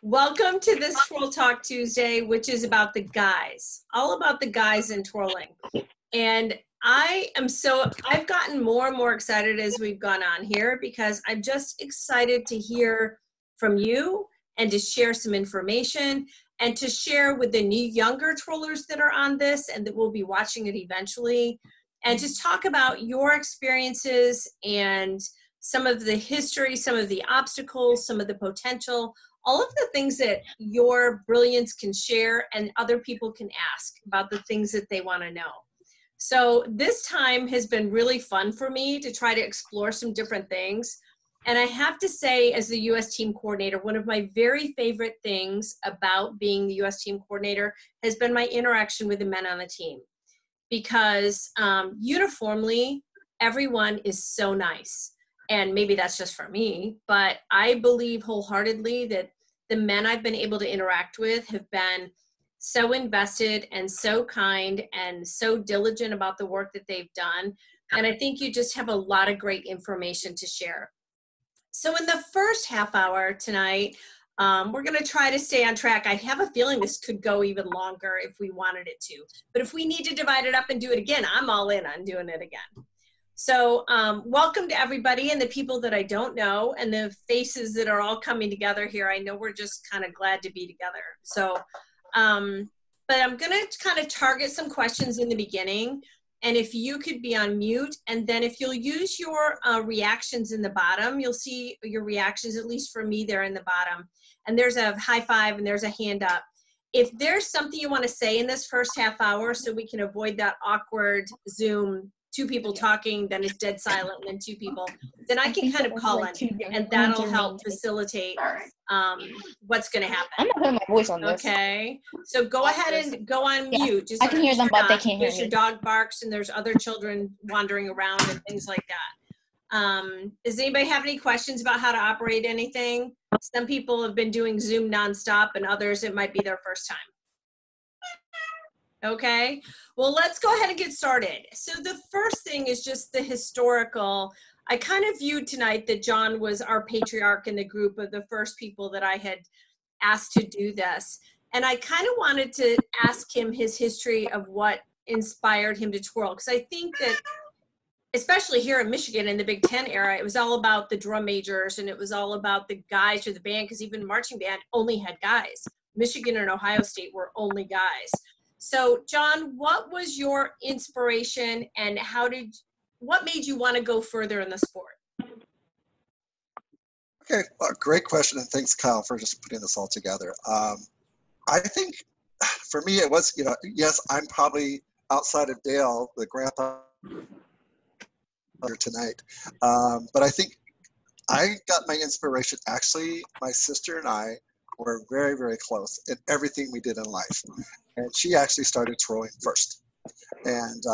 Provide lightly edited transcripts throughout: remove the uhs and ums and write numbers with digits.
Welcome to this Twirl Talk Tuesday, which is about the guys, all about the guys in twirling. And I've gotten more and more excited as we've gone on here because I'm just excited to hear from you and to share some information and to share with the new younger twirlers that are on this and that will be watching it eventually, and just talk about your experiences and some of the history, some of the obstacles, some of the potential, all of the things that your brilliance can share and other people can ask about the things that they want to know. So this time has been really fun for me to try to explore some different things. And I have to say, as the U.S. team coordinator, one of my very favorite things about being the U.S. team coordinator has been my interaction with the men on the team. Because uniformly, everyone is so nice. And maybe that's just for me, but I believe wholeheartedly that the men I've been able to interact with have been so invested and so kind and so diligent about the work that they've done. And I think you just have a lot of great information to share. So in the first half hour tonight, we're going to try to stay on track. I have a feeling this could go even longer if we wanted it to. But if we need to divide it up and do it again, I'm all in on doing it again. So welcome to everybody and the people that I don't know and the faces that are all coming together here. I know we're just kind of glad to be together. So, but I'm going to kind of target some questions in the beginning. And if you could be on mute, and then if you'll use your reactions in the bottom, you'll see your reactions, at least for me, they're in the bottom. And there's a high five and there's a hand up. If there's something you want to say in this first half hour so we can avoid that awkward Zoom, two people talking, then it's dead silent, and then two people, then I can kind of call on you, and that'll help facilitate what's going to happen. I'm not putting my voice on this. Okay, so go ahead and go on mute. Just I can hear them, but they can't hear me. Your dog barks, and there's other children wandering around and things like that. Does anybody have any questions about how to operate anything? Some people have been doing Zoom nonstop, and others, it might be their first time. Okay, well, let's go ahead and get started. So the first thing is just the historical. I kind of viewed tonight that John was our patriarch in the group of the first people that I had asked to do this. And I kind of wanted to ask him his history of what inspired him to twirl. Because I think that, especially here in Michigan in the Big Ten era, it was all about the drum majors and it was all about the guys or the band, because even marching band only had guys. Michigan and Ohio State were only guys. So, John, what was your inspiration and what made you want to go further in the sport? Okay, great question, and thanks, Kyle, for just putting this all together. I think for me it was, yes, I'm probably outside of Dale, the grandpa here tonight, but I think I got my inspiration, actually, my sister and I were very, very close in everything we did in life. And she actually started twirling first. And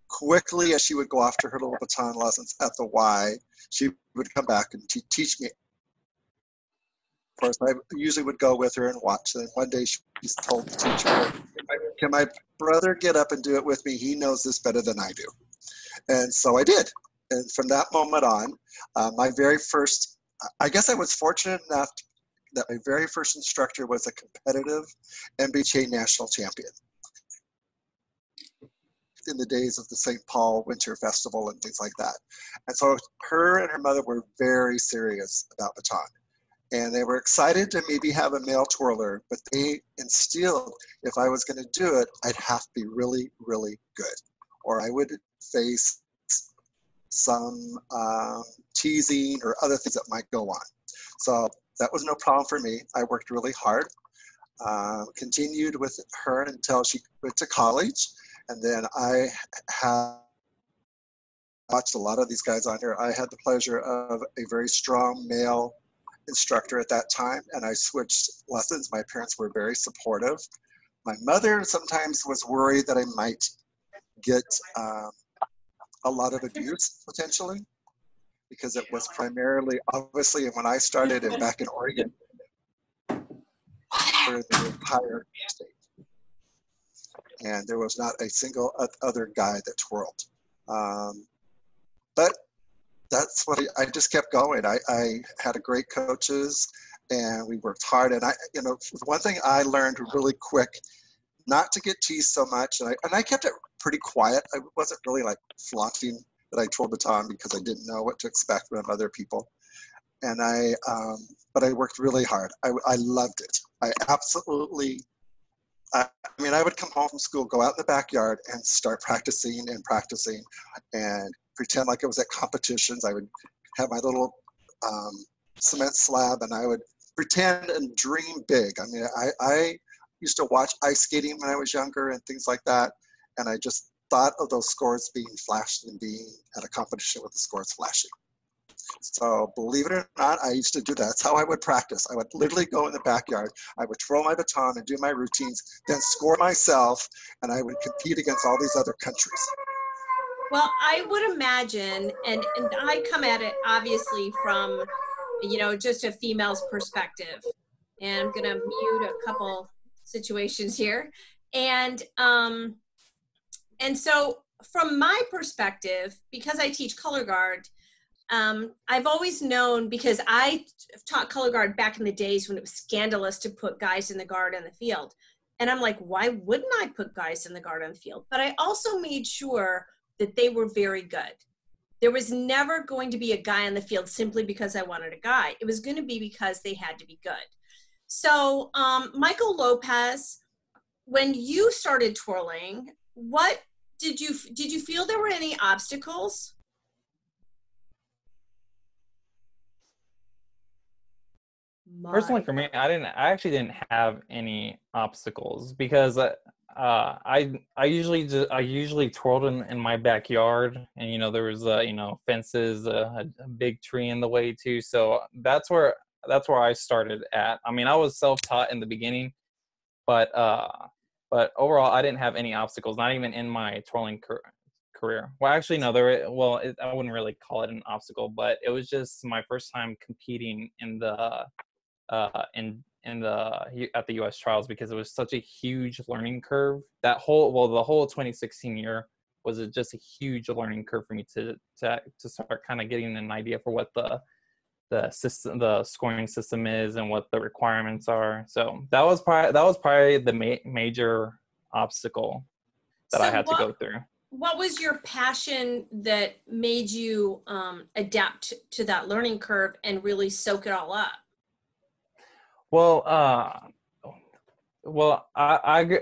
quickly, as she would go off to her little baton lessons at the Y, she would come back and teach me. Of course, I usually would go with her and watch. And one day she told the teacher, can my brother get up and do it with me? He knows this better than I do. And so I did. And from that moment on, my very first, I guess I was fortunate enough that my very first instructor was a competitive MBHA national champion in the days of the St. Paul Winter Festival and things like that. And so her and her mother were very serious about baton. And they were excited to maybe have a male twirler, but they instilled if I was going to do it, I'd have to be really, really good. Or I would face some teasing or other things that might go on. So that was no problem for me. I worked really hard, continued with her until she went to college. And then I had watched a lot of these guys on here. I had the pleasure of a very strong male instructor at that time, and I switched lessons. My parents were very supportive. My mother sometimes was worried that I might get a lot of abuse potentially, because it was primarily, obviously, when I started and back in Oregon, for the entire state. And there was not a single other guy that twirled. But that's what I just kept going. I had great coaches, and we worked hard. And one thing I learned really quick, not to get teased so much, and I kept it pretty quiet. I wasn't really like flaunting that I twirled baton because I didn't know what to expect from other people. And but I worked really hard. I loved it. I absolutely, I mean, I would come home from school, go out in the backyard and start practicing and pretend like I was at competitions. I would have my little cement slab and I would pretend and dream big. I mean, I used to watch ice skating when I was younger and things like that. And I just thought of those scores being flashed and being at a competition with the scores flashing. So believe it or not, I used to do that. That's how I would practice. I would literally go in the backyard. I would twirl my baton and do my routines, then score myself, and I would compete against all these other countries. Well, I would imagine, and I come at it obviously from, just a female's perspective. And I'm gonna mute a couple situations here. And so from my perspective, because I teach color guard, I've always known, because I taught color guard back in the days when it was scandalous to put guys in the guard on the field. And I'm like, why wouldn't I put guys in the guard on the field? But I also made sure that they were very good. There was never going to be a guy on the field simply because I wanted a guy. It was going to be because they had to be good. So Michael Lopez, when you started twirling, what did you feel there were any obstacles? Personally, for me, I actually didn't have any obstacles because I usually twirled in my backyard, and there was fences, a big tree in the way too. So that's where I started at. I mean, I was self-taught in the beginning, but overall, I didn't have any obstacles, not even in my twirling career. Well, actually, no, I wouldn't really call it an obstacle, but it was just my first time competing in the at the U.S. trials, because it was such a huge learning curve. The whole 2016 year was just a huge learning curve for me to start kind of getting an idea for what the scoring system is and what the requirements are. So that was probably the major obstacle that I had to go through. What was your passion that made you adapt to that learning curve and really soak it all up? Well, I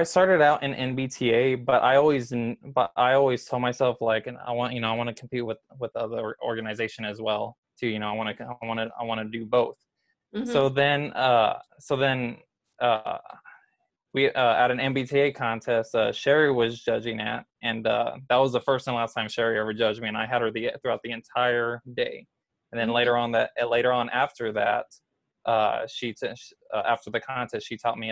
started out in NBTA, but I always told myself, like, and I want to compete with other organization as well too. I want to do both. Mm-hmm. So then we at an NBTA contest, Sherry was judging at, and that was the first and last time Sherry ever judged me, and I had her throughout the entire day. And then mm-hmm. later on after that. After the contest, she taught me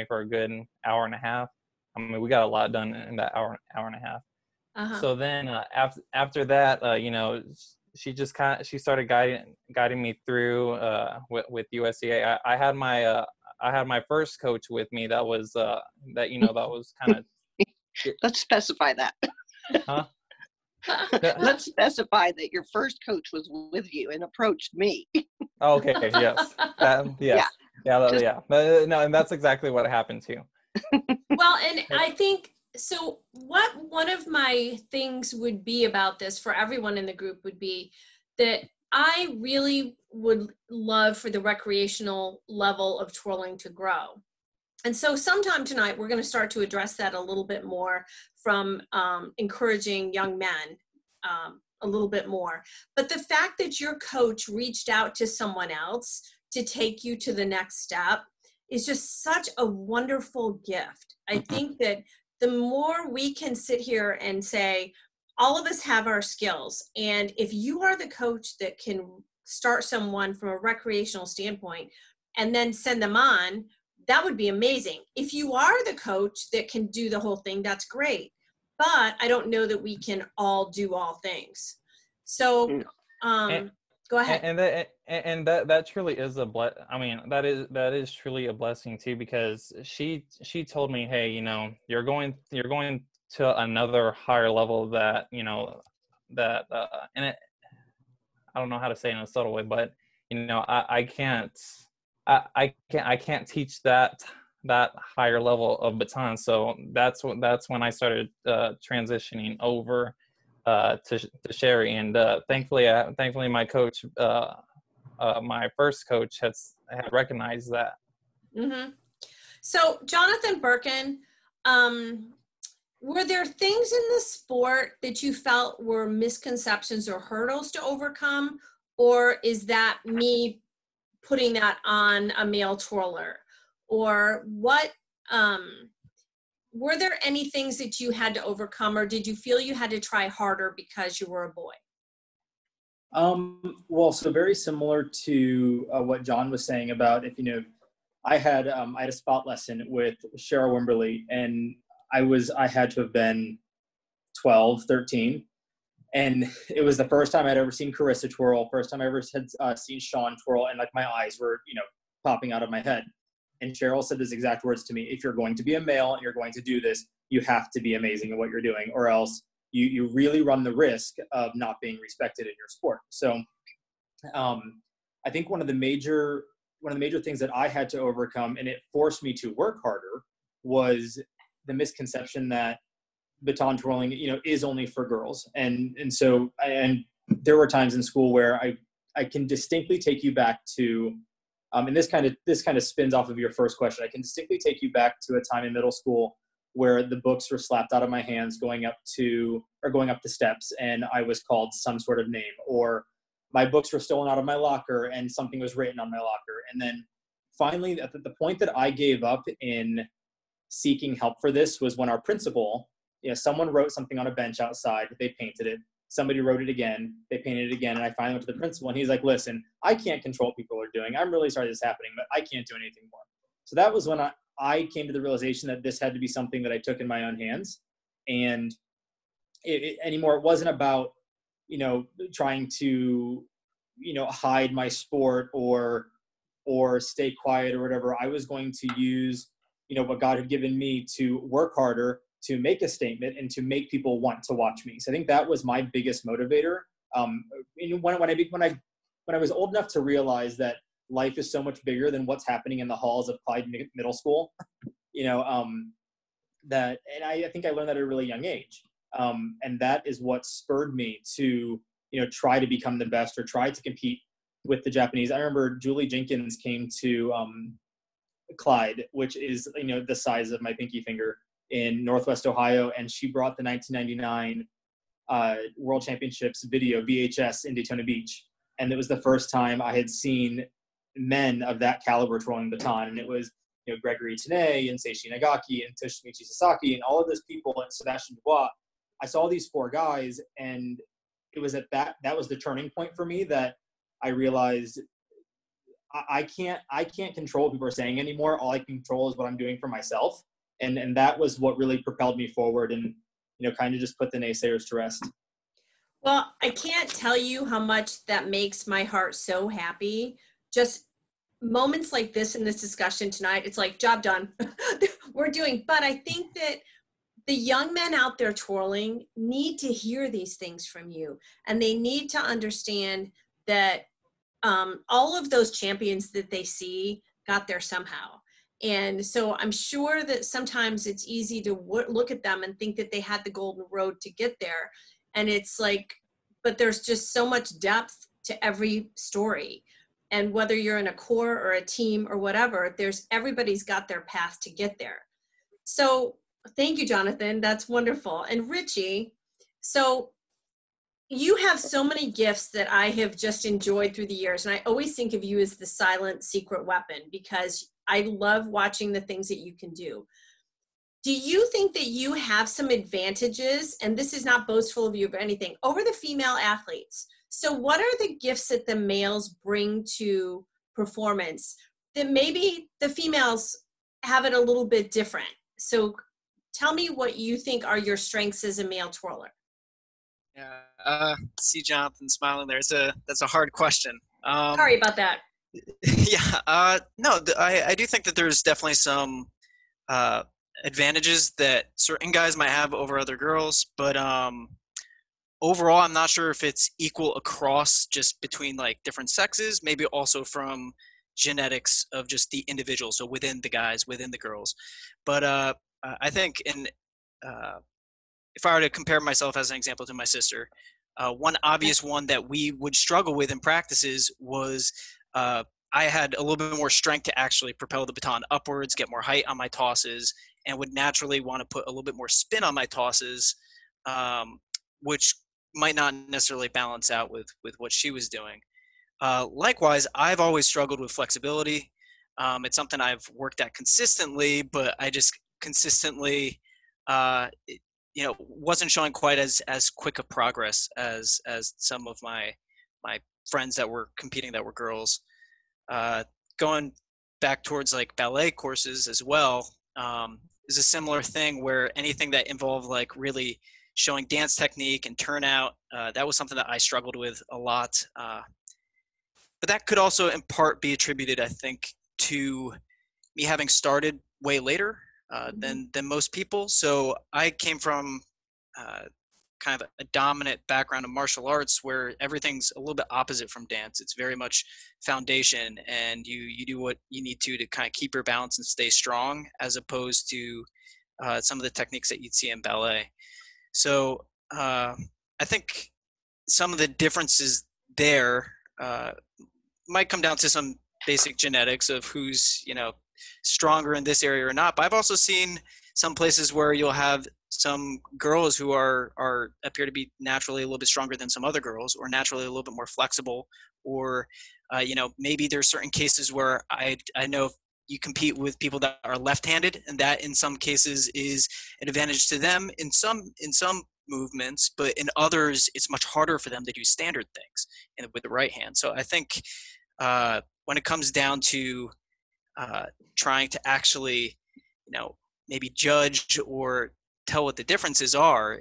for a good hour and a half. I mean, we got a lot done in that hour and a half. Uh-huh. So then after that, she started guiding me through with USCA. I had my first coach with me. That was kind of. Let's specify that. Huh? Let's specify that your first coach was with you and approached me. Okay. Yes. Yes. Yeah. No, and that's exactly what happened too. Well, and I think so. What one of my things would be about this for everyone in the group would be that I really would love for the recreational level of twirling to grow. And so sometime tonight, we're going to start to address that a little bit more from encouraging young men a little bit more. But the fact that your coach reached out to someone else to take you to the next step is just such a wonderful gift. I think that the more we can sit here and say, all of us have our skills. And if you are the coach that can start someone from a recreational standpoint and then send them on, that would be amazing. If you are the coach that can do the whole thing, that's great. But I don't know that we can all do all things. So go ahead. And that truly is that is truly a blessing too, because she told me, hey, you're going to another higher level that, and I don't know how to say it in a subtle way, but I can't teach that higher level of baton. So that's when I started transitioning over to Sherry, and thankfully my coach, my first coach, had recognized that. Mm-hmm. So Jonathan Birkin, were there things in the sport that you felt were misconceptions or hurdles to overcome, or is that me putting that on a male twirler? Or what, were there any things that you had to overcome, or did you feel you had to try harder because you were a boy? Well, so very similar to what John was saying about I had a spot lesson with Cheryl Wimberly, and I had to have been 12, 13. And it was the first time I'd ever seen Carissa twirl, first time I ever had seen Sean twirl, and like my eyes were, popping out of my head. And Cheryl said these exact words to me: if you're going to be a male and you're going to do this, you have to be amazing at what you're doing, or else you really run the risk of not being respected in your sport. So I think one of the major things that I had to overcome, and it forced me to work harder, was the misconception that baton twirling, is only for girls. And there were times in school where I can distinctly take you back to, and this kind of spins off of your first question. I can distinctly take you back to a time in middle school where the books were slapped out of my hands going up the steps, and I was called some sort of name, or my books were stolen out of my locker and something was written on my locker. And then finally, at the point that I gave up in seeking help for this was when our principal, someone wrote something on a bench outside, they painted it. Somebody wrote it again, they painted it again. And I finally went to the principal, and he's like, listen, I can't control what people are doing. I'm really sorry this is happening, but I can't do anything more. So that was when I came to the realization that this had to be something that I took in my own hands. And it wasn't about, trying to, hide my sport or stay quiet or whatever. I was going to use, what God had given me to work harder, to make a statement, and to make people want to watch me. So I think that was my biggest motivator. When I was old enough to realize that life is so much bigger than what's happening in the halls of Clyde Middle School, and I think I learned that at a really young age. And that is what spurred me to, try to become the best or try to compete with the Japanese. I remember Julie Jenkins came to Clyde, which is, the size of my pinky finger, in Northwest Ohio. And she brought the 1999 World Championships video VHS in Daytona Beach. And it was the first time I had seen men of that caliber twirling baton. And it was, Gregory Tanay and Seishi Nagaki and Toshimichi Sasaki and all of those people, and Sebastian Dubois. I saw these four guys, and it was that was the turning point for me, that I realized I can't control what people are saying anymore. All I can control is what I'm doing for myself. And that was what really propelled me forward and, kind of just put the naysayers to rest. Well, I can't tell you how much that makes my heart so happy. Just moments like this in this discussion tonight, it's like, job done. We're doing. But I think that the young men out there twirling need to hear these things from you. And they need to understand that all of those champions that they see got there somehow. And so I'm sure that sometimes it's easy to look at them and think that they had the golden road to get there. And it's like, but there's just so much depth to every story. And whether you're in a corps or a team or whatever, everybody's got their path to get there. So thank you, Jonathan. That's wonderful. And Richie, so you have so many gifts that I have just enjoyed through the years. And I always think of you as the silent secret weapon, because I love watching the things that you can do. Do you think that you have some advantages, and this is not boastful of you or anything, over the female athletes? So what are the gifts that the males bring to performance that maybe the females have it a little bit different? So tell me what you think are your strengths as a male twirler. Yeah, see Jonathan smiling there. That's a hard question. Sorry about that. Yeah, no, I do think that there's definitely some advantages that certain guys might have over other girls, but overall, I'm not sure if it's equal across just between like different sexes, maybe also from genetics of just the individual. So within the guys, within the girls. But I think if I were to compare myself as an example to my sister, one obvious one that we would struggle with in practices was I had a little bit more strength to actually propel the baton upwards, get more height on my tosses, and would naturally want to put a little bit more spin on my tosses, which might not necessarily balance out with what she was doing. Likewise, I've always struggled with flexibility. It's something I've worked at consistently, but I just consistently, wasn't showing quite as quick a progress as some of my friends that were competing that were girls. Going back towards like ballet courses as well, is a similar thing where anything that involved like really showing dance technique and turnout, that was something that I struggled with a lot. But that could also in part be attributed, I think, to me having started way later than most people. So I came from kind of a dominant background of martial arts where everything's a little bit opposite from dance. It's very much foundation, and you do what you need to kind of keep your balance and stay strong, as opposed to some of the techniques that you'd see in ballet. So I think some of the differences there might come down to some basic genetics of who's, stronger in this area or not. But I've also seen some places where you'll have some girls who appear to be naturally a little bit stronger than some other girls, or naturally a little bit more flexible, or maybe there's certain cases where I know you compete with people that are left-handed, and that in some cases is an advantage to them in some movements, but in others it's much harder for them to do standard things with the right hand. So I think when it comes down to trying to actually, maybe judge or tell what the differences are,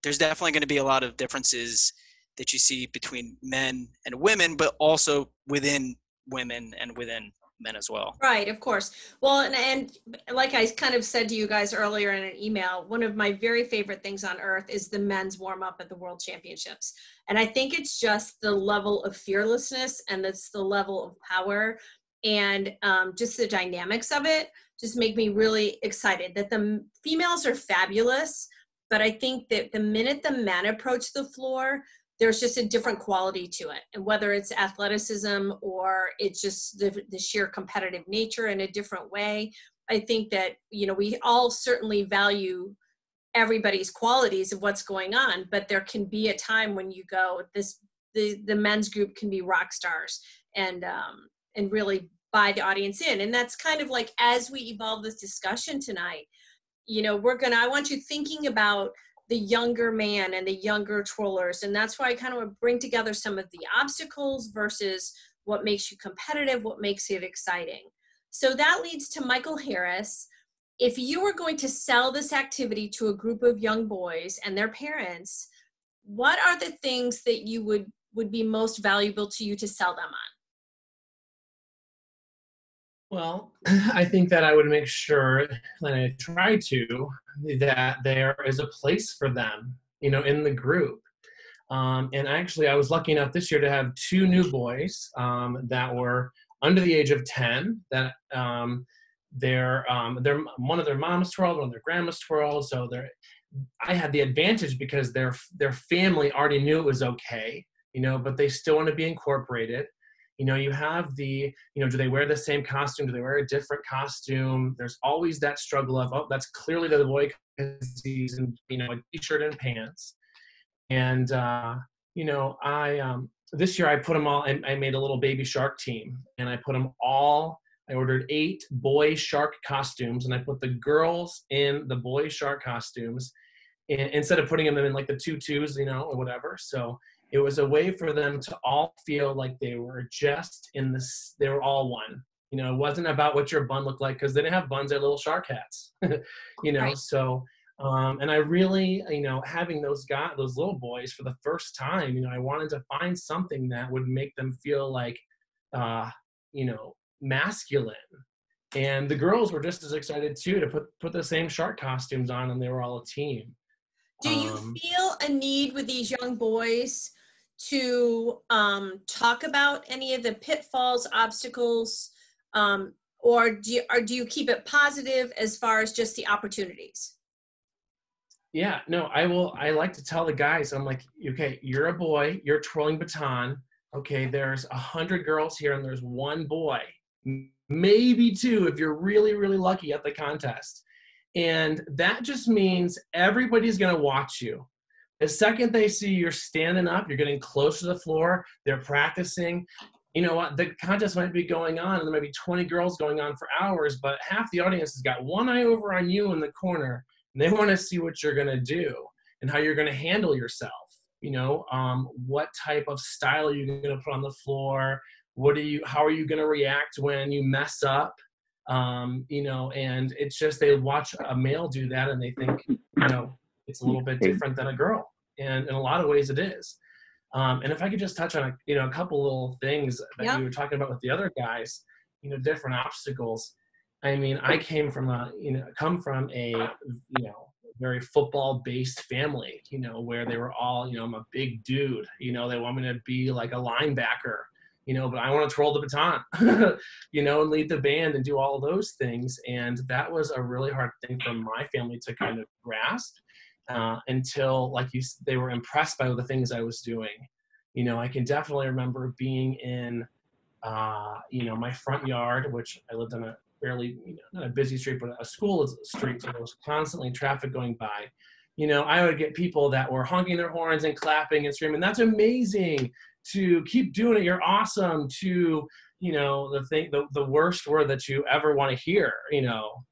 there's definitely going to be a lot of differences that you see between men and women, but also within women and within men as well. Right, of course. Well, and like I kind of said to you guys earlier in an email, one of my very favorite things on earth is the men's warm up at the World Championships. And I think it's just the level of fearlessness, and it's the level of power, and just the dynamics of it just make me really excited that the females are fabulous. But I think that the minute the men approach the floor, there's just a different quality to it. And whether it's athleticism or it's just the sheer competitive nature in a different way, I think that, we all certainly value everybody's qualities of what's going on, but there can be a time when you go, the men's group can be rock stars and really buy the audience in. And that's kind of like, as we evolve this discussion tonight, I want you thinking about the younger man and the younger twirlers. And that's why I kind of bring together some of the obstacles versus what makes you competitive, what makes it exciting. So that leads to Michael Harris. If you were going to sell this activity to a group of young boys and their parents, what are the things that you would be most valuable to you to sell them on? Well, I think that I would make sure, and I try to, that there is a place for them, in the group. And actually, I was lucky enough this year to have 2 new boys that were under the age of 10. That they're one of their moms twirled, one of their grandmas twirled. So I had the advantage because their family already knew it was okay, but they still want to be incorporated. You have do they wear the same costume? Do they wear a different costume? There's always that struggle of, oh, that's clearly the boy because he's in, a t-shirt and pants. And, this year I put them all, I made a little baby shark team, and I put them all, I ordered 8 boy shark costumes, and I put the girls in the boy shark costumes instead of putting them in like the tutus, or whatever. So it was a way for them to all feel like they were just they were all one. It wasn't about what your bun looked like, because they didn't have buns, they had little shark hats, Right. So, and I really, having those little boys for the first time, I wanted to find something that would make them feel like, masculine. And the girls were just as excited too, to put the same shark costumes on, and they were all a team. Do you feel a need with these young boys to talk about any of the pitfalls, obstacles, or do you keep it positive as far as just the opportunities? Yeah, no, I like to tell the guys, I'm like, okay, you're a boy, you're twirling baton. Okay, there's 100 girls here and there's one boy, maybe two if you're really, really lucky at the contest. And that just means everybody's going to watch you. The second they see you're standing up, you're getting close to the floor, they're practicing. You know what? The contest might be going on, and there might be 20 girls going on for hours, but half the audience has got one eye over on you in the corner, and they want to see what you're going to do and how you're going to handle yourself. You know, what type of style are you going to put on the floor? How are you going to react when you mess up? You know, and it's just they watch a male do that and they think, you know, it's a little bit different than a girl, and in a lot of ways it is. And if I could just touch on a couple little things that you were talking about with the other guys, you know, different obstacles. I mean, I come from a very football based family, you know, where they were all, you know, I'm a big dude, you know, they want me to be like a linebacker, you know, but I want to twirl the baton, you know, and lead the band and do all of those things. And that was a really hard thing for my family to kind of grasp until, like they were impressed by the things I was doing. You know, I can definitely remember being in, you know, my front yard, which I lived on a fairly, you know, not a busy street, but a school street, so there was constantly traffic going by. You know, I would get people that were honking their horns and clapping and screaming, "That's amazing! To keep doing it, you're awesome!" To, you know, the worst word that you ever want to hear, you know,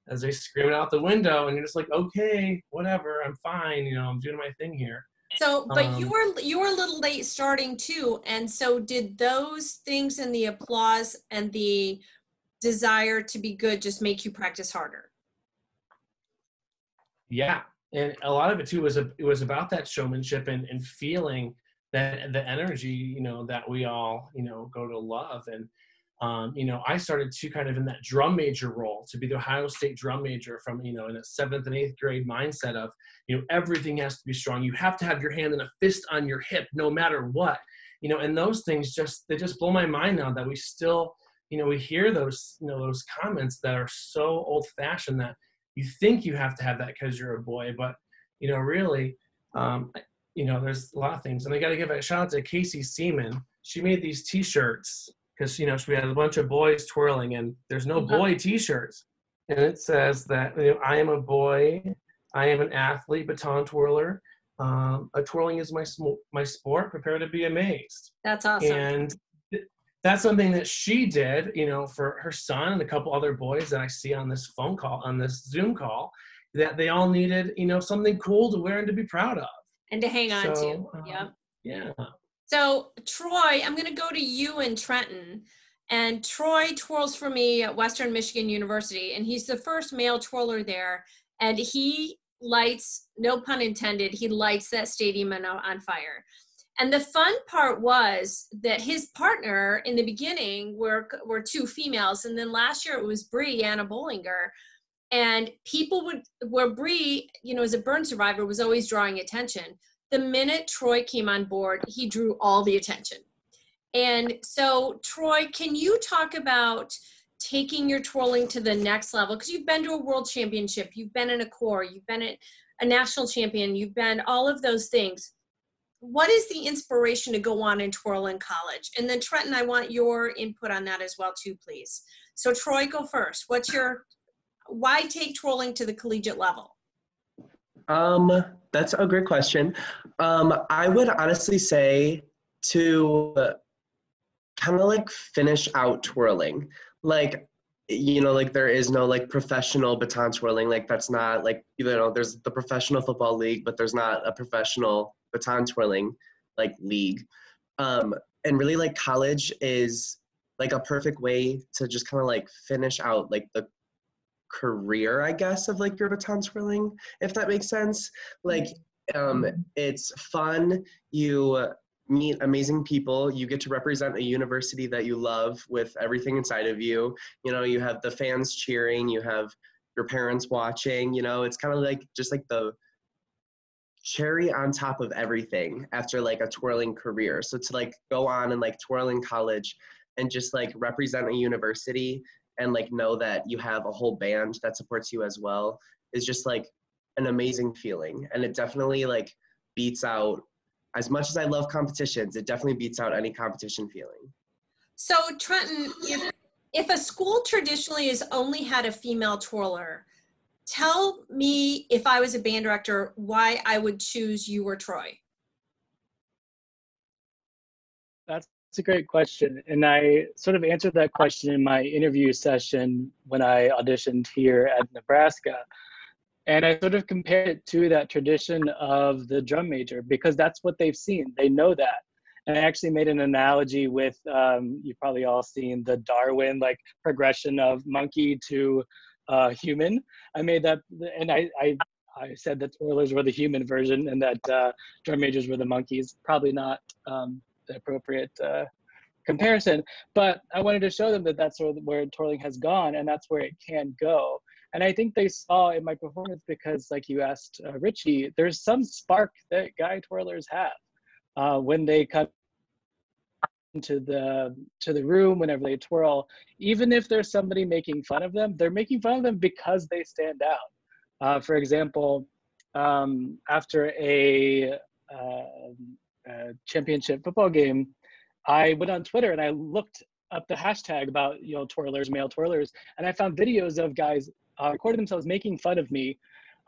as they scream it out the window, and you're just like, okay, whatever, I'm fine, you know, I'm doing my thing here. So, but you were a little late starting too, and so did those things and the applause and the desire to be good just make you practice harder? Yeah, and a lot of it too was about that showmanship and feeling that the energy, you know, that we all, you know, go to love. And you know, I started to kind of in that drum major role, to be the Ohio State drum major from, you know, in a 7th and 8th grade mindset of, you know, everything has to be strong. You have to have your hand and a fist on your hip no matter what, you know, and those things they just blow my mind now that we still, you know, we hear those, you know, those comments that are so old fashioned that you think you have to have that because you're a boy, but, you know, really, you know, there's a lot of things. And I got to give a shout out to Casey Seaman. She made these t-shirts because, you know, we had a bunch of boys twirling and there's no boy t-shirts. And it says that, you know, I am a boy, I am an athlete, baton twirler. A twirling is my sport, prepare to be amazed. That's awesome. And that's something that she did, you know, for her son and a couple other boys that I see on this phone call, on this Zoom call, that they all needed, you know, something cool to wear and to be proud of. And to hang on to. Yep. Yeah. So Troy, I'm going to go to you in Trenton. And Troy twirls for me at Western Michigan University, and he's the first male twirler there. And he lights, no pun intended, he lights that stadium on fire. And the fun part was that his partner in the beginning were 2 females. And then last year it was Anna Bollinger. And people where Bree, you know, as a burn survivor, was always drawing attention. The minute Troy came on board, he drew all the attention. And so, Troy, can you talk about taking your twirling to the next level? Because you've been to a world championship, you've been in a corps, you've been a national champion, you've been all of those things. What is the inspiration to go on and twirl in college? And then Trenton, I want your input on that as well too, please. So Troy, go first. Why take twirling to the collegiate level? That's a great question. I would honestly say to kind of like finish out twirling. Like, you know, like there is no like professional baton twirling. Like that's not like, you know, there's the professional football league, but there's not a professional baton twirling like league. And really like college is like a perfect way to just kind of like finish out like the career, I guess, of like your baton twirling, if that makes sense. Like, it's fun. You meet amazing people. You get to represent a university that you love with everything inside of you. You know, you have the fans cheering, you have your parents watching, you know, it's kind of like just like the cherry on top of everything after like a twirling career. So to like go on and like twirl in college and just like represent a university and like know that you have a whole band that supports you as well is just like an amazing feeling. And it definitely like beats out, as much as I love competitions, it definitely beats out any competition feeling. So Trenton, if a school traditionally has only had a female twirler, tell me, if I was a band director, why I would choose you or Troy. That's a great question. And I sort of answered that question in my interview session when I auditioned here at Nebraska. And I sort of compared it to that tradition of the drum major, because that's what they've seen. They know that. And I actually made an analogy with, you've probably all seen the Darwin like progression of monkey to human. I made that, and I said that twirlers were the human version and that drum majors were the monkeys. Probably not the appropriate comparison, but I wanted to show them that that's where twirling has gone and that's where it can go. And I think they saw in my performance, because like you asked Richie, there's some spark that guy twirlers have when they come into the room, whenever they twirl. Even if there's somebody making fun of them, they're making fun of them because they stand out. For example, after a championship football game, I went on Twitter and I looked up the hashtag about, you know, twirlers, male twirlers, and I found videos of guys recording themselves making fun of me.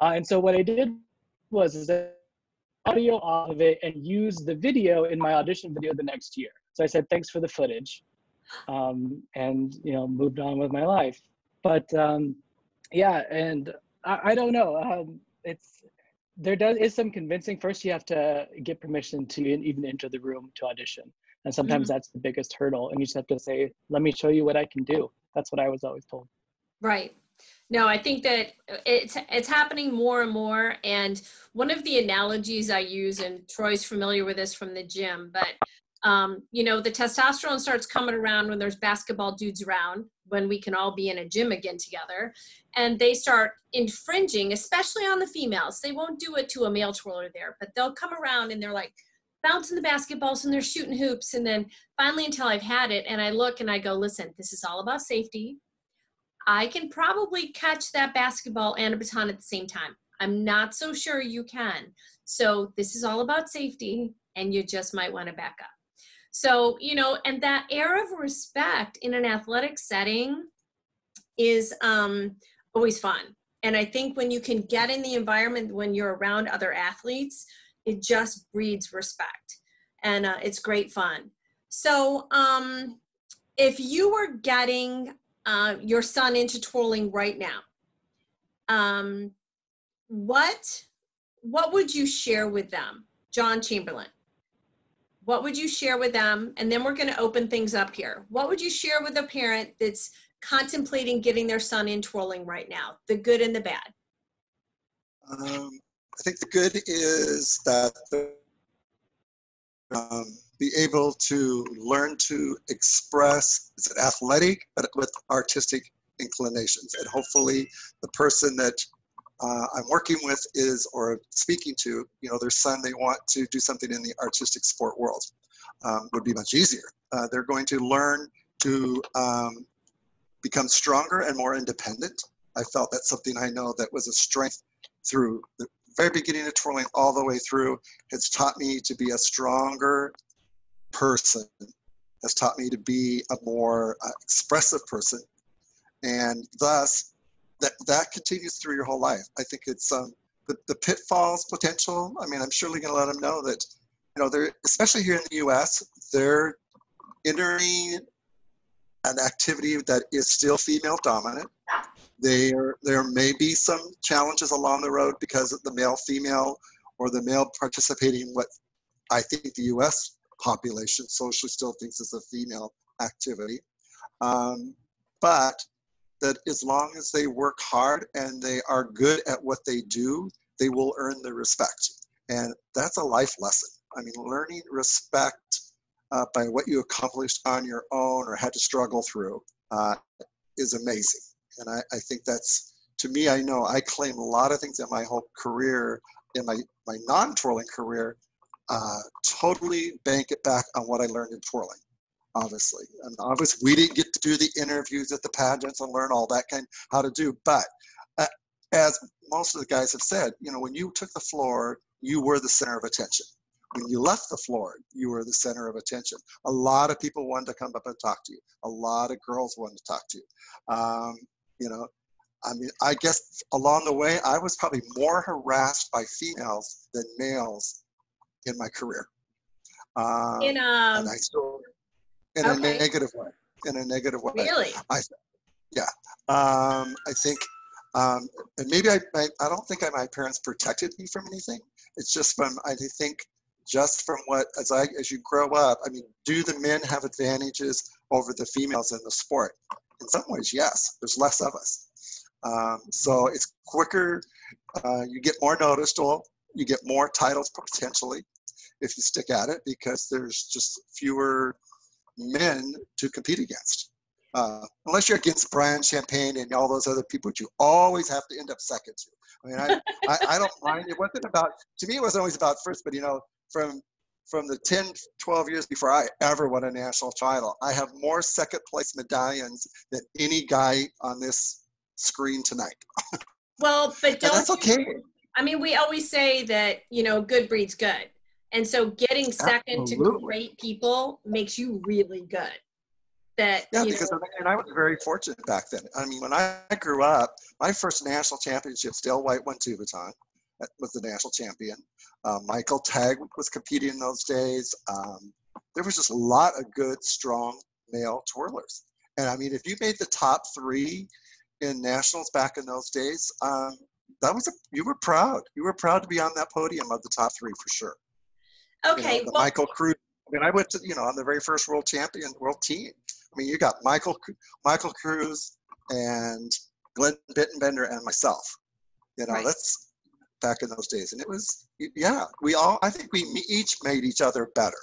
And so what I did was audio off of it and use the video in my audition video the next year. So I said, thanks for the footage, and, you know, moved on with my life. But yeah, and I don't know, there is some convincing. First, you have to get permission to even enter the room to audition. And sometimes that's the biggest hurdle. And you just have to say, let me show you what I can do. That's what I was always told. Right. No, I think that it's happening more and more. And one of the analogies I use, and Troy's familiar with this from the gym, but you know, the testosterone starts coming around when there's basketball dudes around, when we can all be in a gym again together, and they start infringing, especially on the females. They won't do it to a male twirler there, but they'll come around and they're like bouncing the basketballs and they're shooting hoops. And then finally, until I've had it, and I look and I go, listen, this is all about safety. I can probably catch that basketball and a baton at the same time. I'm not so sure you can. So this is all about safety, and you just might want to back up. So, you know, and that air of respect in an athletic setting is always fun. And I think when you can get in the environment when you're around other athletes, it just breeds respect. And it's great fun. So if you were getting your son into twirling right now, what would you share with them? John Chamberlain, what would you share with them? And then we're going to open things up here. What would you share with a parent that's contemplating getting their son in twirling right now, the good and the bad? I think the good is that be able to learn to express, it's an athletic, but with artistic inclinations. And hopefully the person that I'm working with is, or speaking to, you know, their son, they want to do something in the artistic sport world, would be much easier. They're going to learn to become stronger and more independent. I felt that's something I know that was a strength through the very beginning of twirling all the way through. It's taught me to be a stronger person, has taught me to be a more expressive person, and thus that continues through your whole life. I think it's the pitfalls potential. I mean, I'm surely going to let them know that, you know, they're, especially here in the U.S., they're entering an activity that is still female dominant. There may be some challenges along the road because of the male-female, or the male participating in what I think the U.S. population socially still thinks is a female activity. But that as long as they work hard and they are good at what they do, they will earn the respect. And that's a life lesson. I mean, learning respect by what you accomplished on your own or had to struggle through is amazing. And I think that's, to me, I know I claim a lot of things in my whole career in my non-twirling career, totally bank it back on what I learned in twirling, obviously. And obviously, we didn't get to do the interviews at the pageants and learn all that how to do. But as most of the guys have said, when you took the floor, you were the center of attention. When you left the floor, you were the center of attention. A lot of people wanted to come up and talk to you. A lot of girls wanted to talk to you. I guess along the way, I was probably more harassed by females than males in my career. And I still, in a negative way. In a negative way. Really? I think, and maybe I don't think my parents protected me from anything. It's just from what, as you grow up, do the men have advantages over the females in the sport? In some ways, yes. There's less of us. So it's quicker, you get more noticeable, you get more titles potentially if you stick at it, because there's just fewer men to compete against. Unless you're against Brian Champagne and all those other people, but you always have to end up second to. I don't mind. It wasn't about, to me, it wasn't always about first, but from the 10, 12 years before I ever won a national title, I have more second place medallions than any guy on this screen tonight. Well, but that's okay. We always say that, good breeds good. And so getting second to great people makes you really good. Because I was very fortunate back then. When I grew up, my first national championships, Dale White won two baton. That was the national champion. Michael Tagg was competing in those days. There was just a lot of good, strong male twirlers. And if you made the top three in nationals back in those days, you were proud. You were proud to be on that podium of the top three for sure. Okay. Michael Cruz. I went to, on the very first world team. You got Michael Cruz and Glenn Bittenbender and myself. Right. That's back in those days. And it was, I think we each made each other better.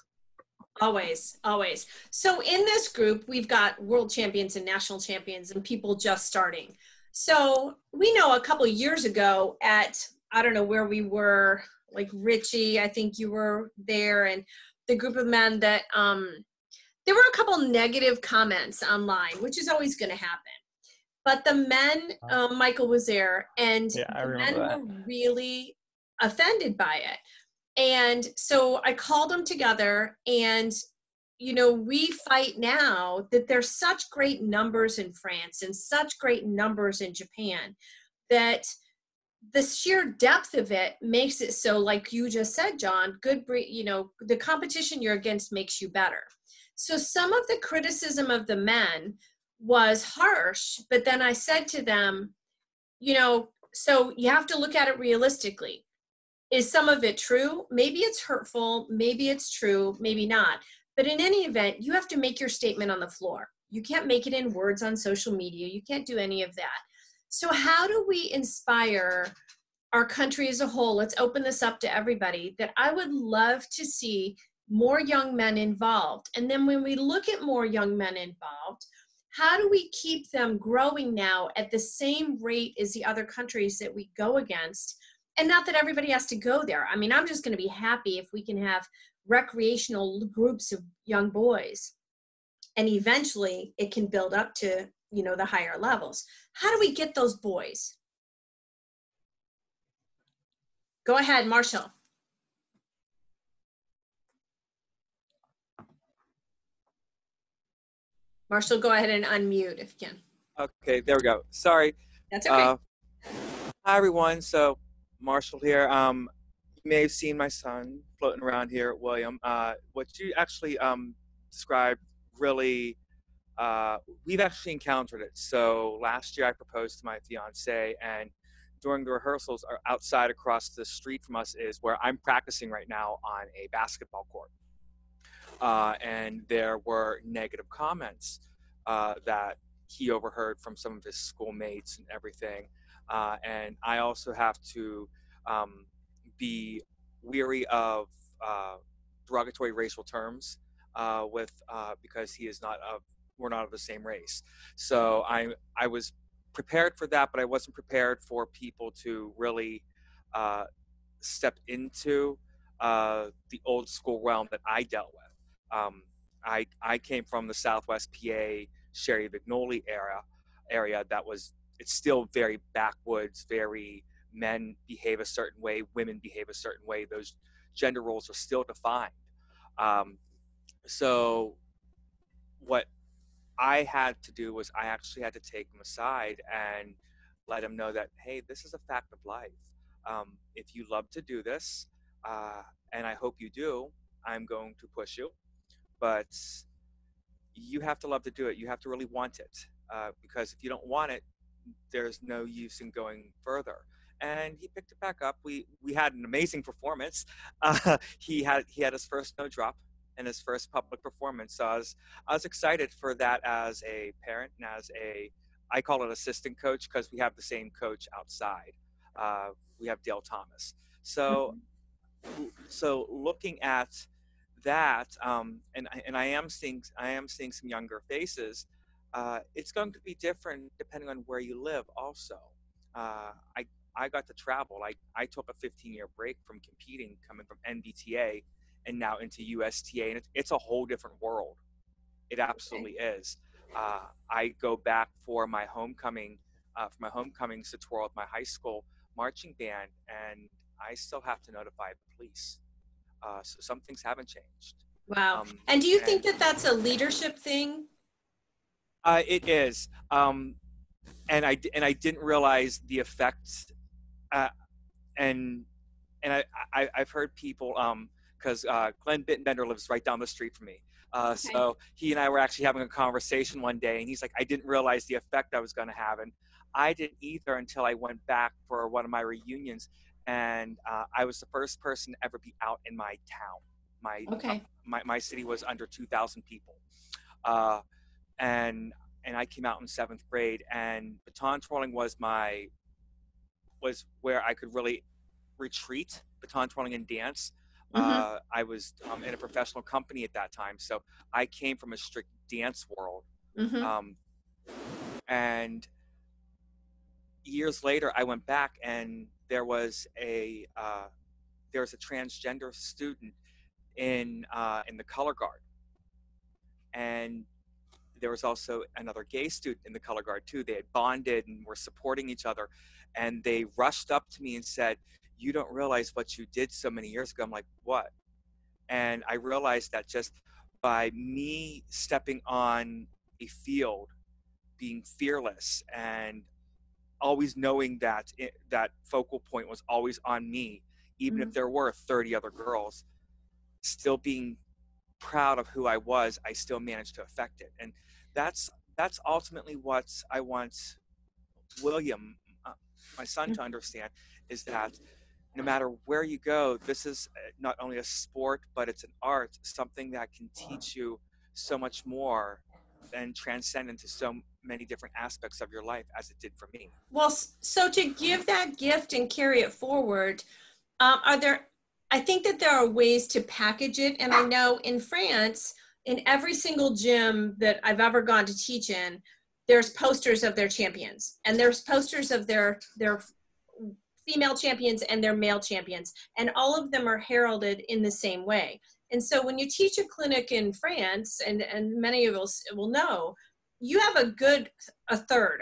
Always, always. So in this group, we've got world champions and national champions and people just starting. So we know a couple of years ago at, I don't know where we were, like Richie, I think you were there, and the group of men that, there were a couple negative comments online, which is always going to happen. But the men, Michael was there, and the men were really offended by it. And so I called them together, and, we fight now that there's such great numbers in France and such great numbers in Japan that the sheer depth of it makes it so, like you just said, John, the competition you're against makes you better. So some of the criticism of the men was harsh, but then I said to them, so you have to look at it realistically. Is some of it true? Maybe it's hurtful, maybe it's true, maybe not. But in any event, you have to make your statement on the floor. You can't make it in words on social media. You can't do any of that. So how do we inspire our country as a whole? Let's open this up to everybody, that I would love to see more young men involved. And then when we look at more young men involved, how do we keep them growing now at the same rate as the other countries that we go against? And not that everybody has to go there. I'm just going to be happy if we can have recreational groups of young boys. And eventually it can build up to, the higher levels. How do we get those boys? Go ahead, Marshall. Marshall, go ahead and unmute if you can. Okay, there we go. Sorry. That's okay. Hi, everyone. So, Marshall here. You may have seen my son floating around here at William. What you actually described really, we've actually encountered it. So last year I proposed to my fiance, and during the rehearsals outside across the street from us is where I'm practicing right now on a basketball court. And there were negative comments that he overheard from some of his schoolmates and everything. And I also have to be weary of derogatory racial terms because he is we're not of the same race. So I was prepared for that, but I wasn't prepared for people to really stepped into the old school realm that I dealt with. I came from the Southwest PA, Sherry Vignoli area that was, it's still very backwoods, very men behave a certain way, women behave a certain way. Those gender roles are still defined. So what I had to do was I actually had to take him aside and let him know that, hey, this is a fact of life. If you love to do this, and I hope you do, I'm going to push you, but you have to love to do it. You have to really want it, because if you don't want it, there's no use in going further. And he picked it back up. We had an amazing performance. He had his first no drop in his first public performance. So I was excited for that as a parent and as I call it assistant coach, because we have the same coach outside. We have Dale Thomas. So looking at that, and I am seeing some younger faces. It's going to be different depending on where you live. Also, I got to travel. I took a 15-year break from competing, coming from NBTA and now into USTA, and it's a whole different world. It absolutely is. I go back for my homecomings to twirl with my high school marching band, and I still have to notify the police. So some things haven't changed. Wow. And do you think that that's a leadership thing? It is. And I didn't realize the effects. And I've heard people, because Glenn Bittenbender lives right down the street from me. Okay. So he and I were actually having a conversation one day, and he's like, I didn't realize the effect I was going to have. And I didn't either until I went back for one of my reunions. And I was the first person to ever be out in my town. My city was under 2,000 people. And I came out in 7th grade, and baton twirling was where I could really retreat, baton twirling and dance. Mm-hmm. I was in a professional company at that time, so I came from a strict dance world. Mm-hmm. And years later, I went back, and there was a transgender student in the color guard, and there was also another gay student in the color guard too. They had bonded and were supporting each other, and they rushed up to me and said, "You don't realize what you did so many years ago." I'm like, "What?" And I realized that just by me stepping on a field, being fearless, and always knowing that that focal point was always on me, even mm-hmm. if there were 30 other girls, still being proud of who I was, I still managed to affect it. And that's ultimately what I want William, my son, mm-hmm. to understand, is that no matter where you go, this is not only a sport, but it's an art, something that can teach you so much more and transcend into so many different aspects of your life as it did for me. Well, so to give that gift and carry it forward, I think that there are ways to package it. And I know in France, in every single gym that I've ever gone to teach in, there's posters of their champions, and there's posters of their female champions and their male champions, and all of them are heralded in the same way. And so when you teach a clinic in France, and many of us will know, you have a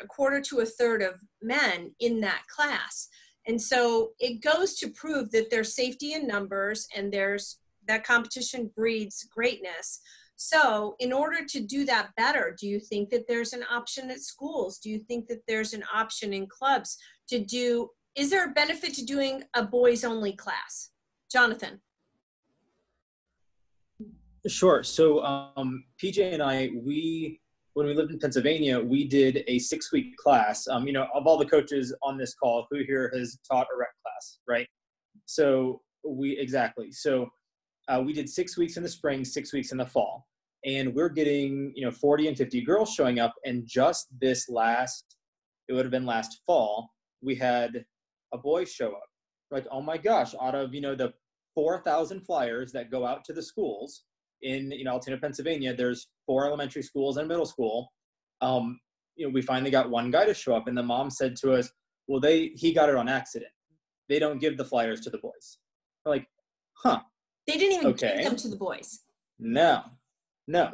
quarter to a third of men in that class. And so it goes to prove that there's safety in numbers, and there's that competition breeds greatness. So in order to do that better, do you think that there's an option at schools? Do you think that there's an option in clubs to do, is there a benefit to doing a boys only class? Jonathan. Sure. So PJ and I, when we lived in Pennsylvania, we did a 6-week class. Of all the coaches on this call, who here has taught a rec class, right? So we did 6 weeks in the spring, 6 weeks in the fall, and we're getting 40 and 50 girls showing up. And just it would have been last fall, we had a boy show up. Like, oh my gosh! Out of the 4,000 flyers that go out to the schools in Altoona, Pennsylvania, there's 4 elementary schools and middle school. We finally got one guy to show up, and the mom said to us, "Well, he got it on accident. they don't give the flyers to the boys. We're like, huh. They didn't even Okay. give them to the boys. No.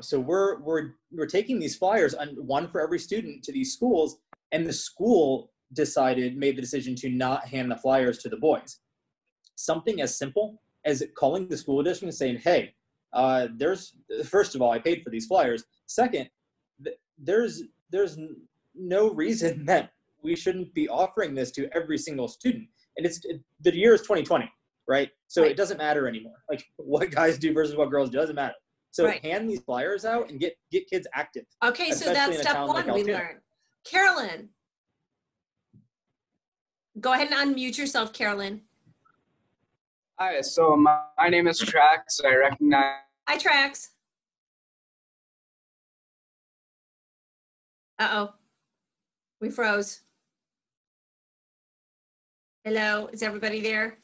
So we're taking these flyers, one for every student, to these schools, and the school made the decision to not hand the flyers to the boys. Something as simple as calling the school district and saying, hey, first of all, I paid for these flyers. Second, there's no reason that we shouldn't be offering this to every single student. And the year is 2020, right? So It doesn't matter anymore. Like what guys do versus what girls do doesn't matter. So hand these flyers out and get kids active. Okay, so that's step one we learned. Carolyn. Go ahead and unmute yourself, Carolyn. Hi, so my name is Trax. I recognize. Hi, Trax. Uh-oh. We froze. Hello, is everybody there?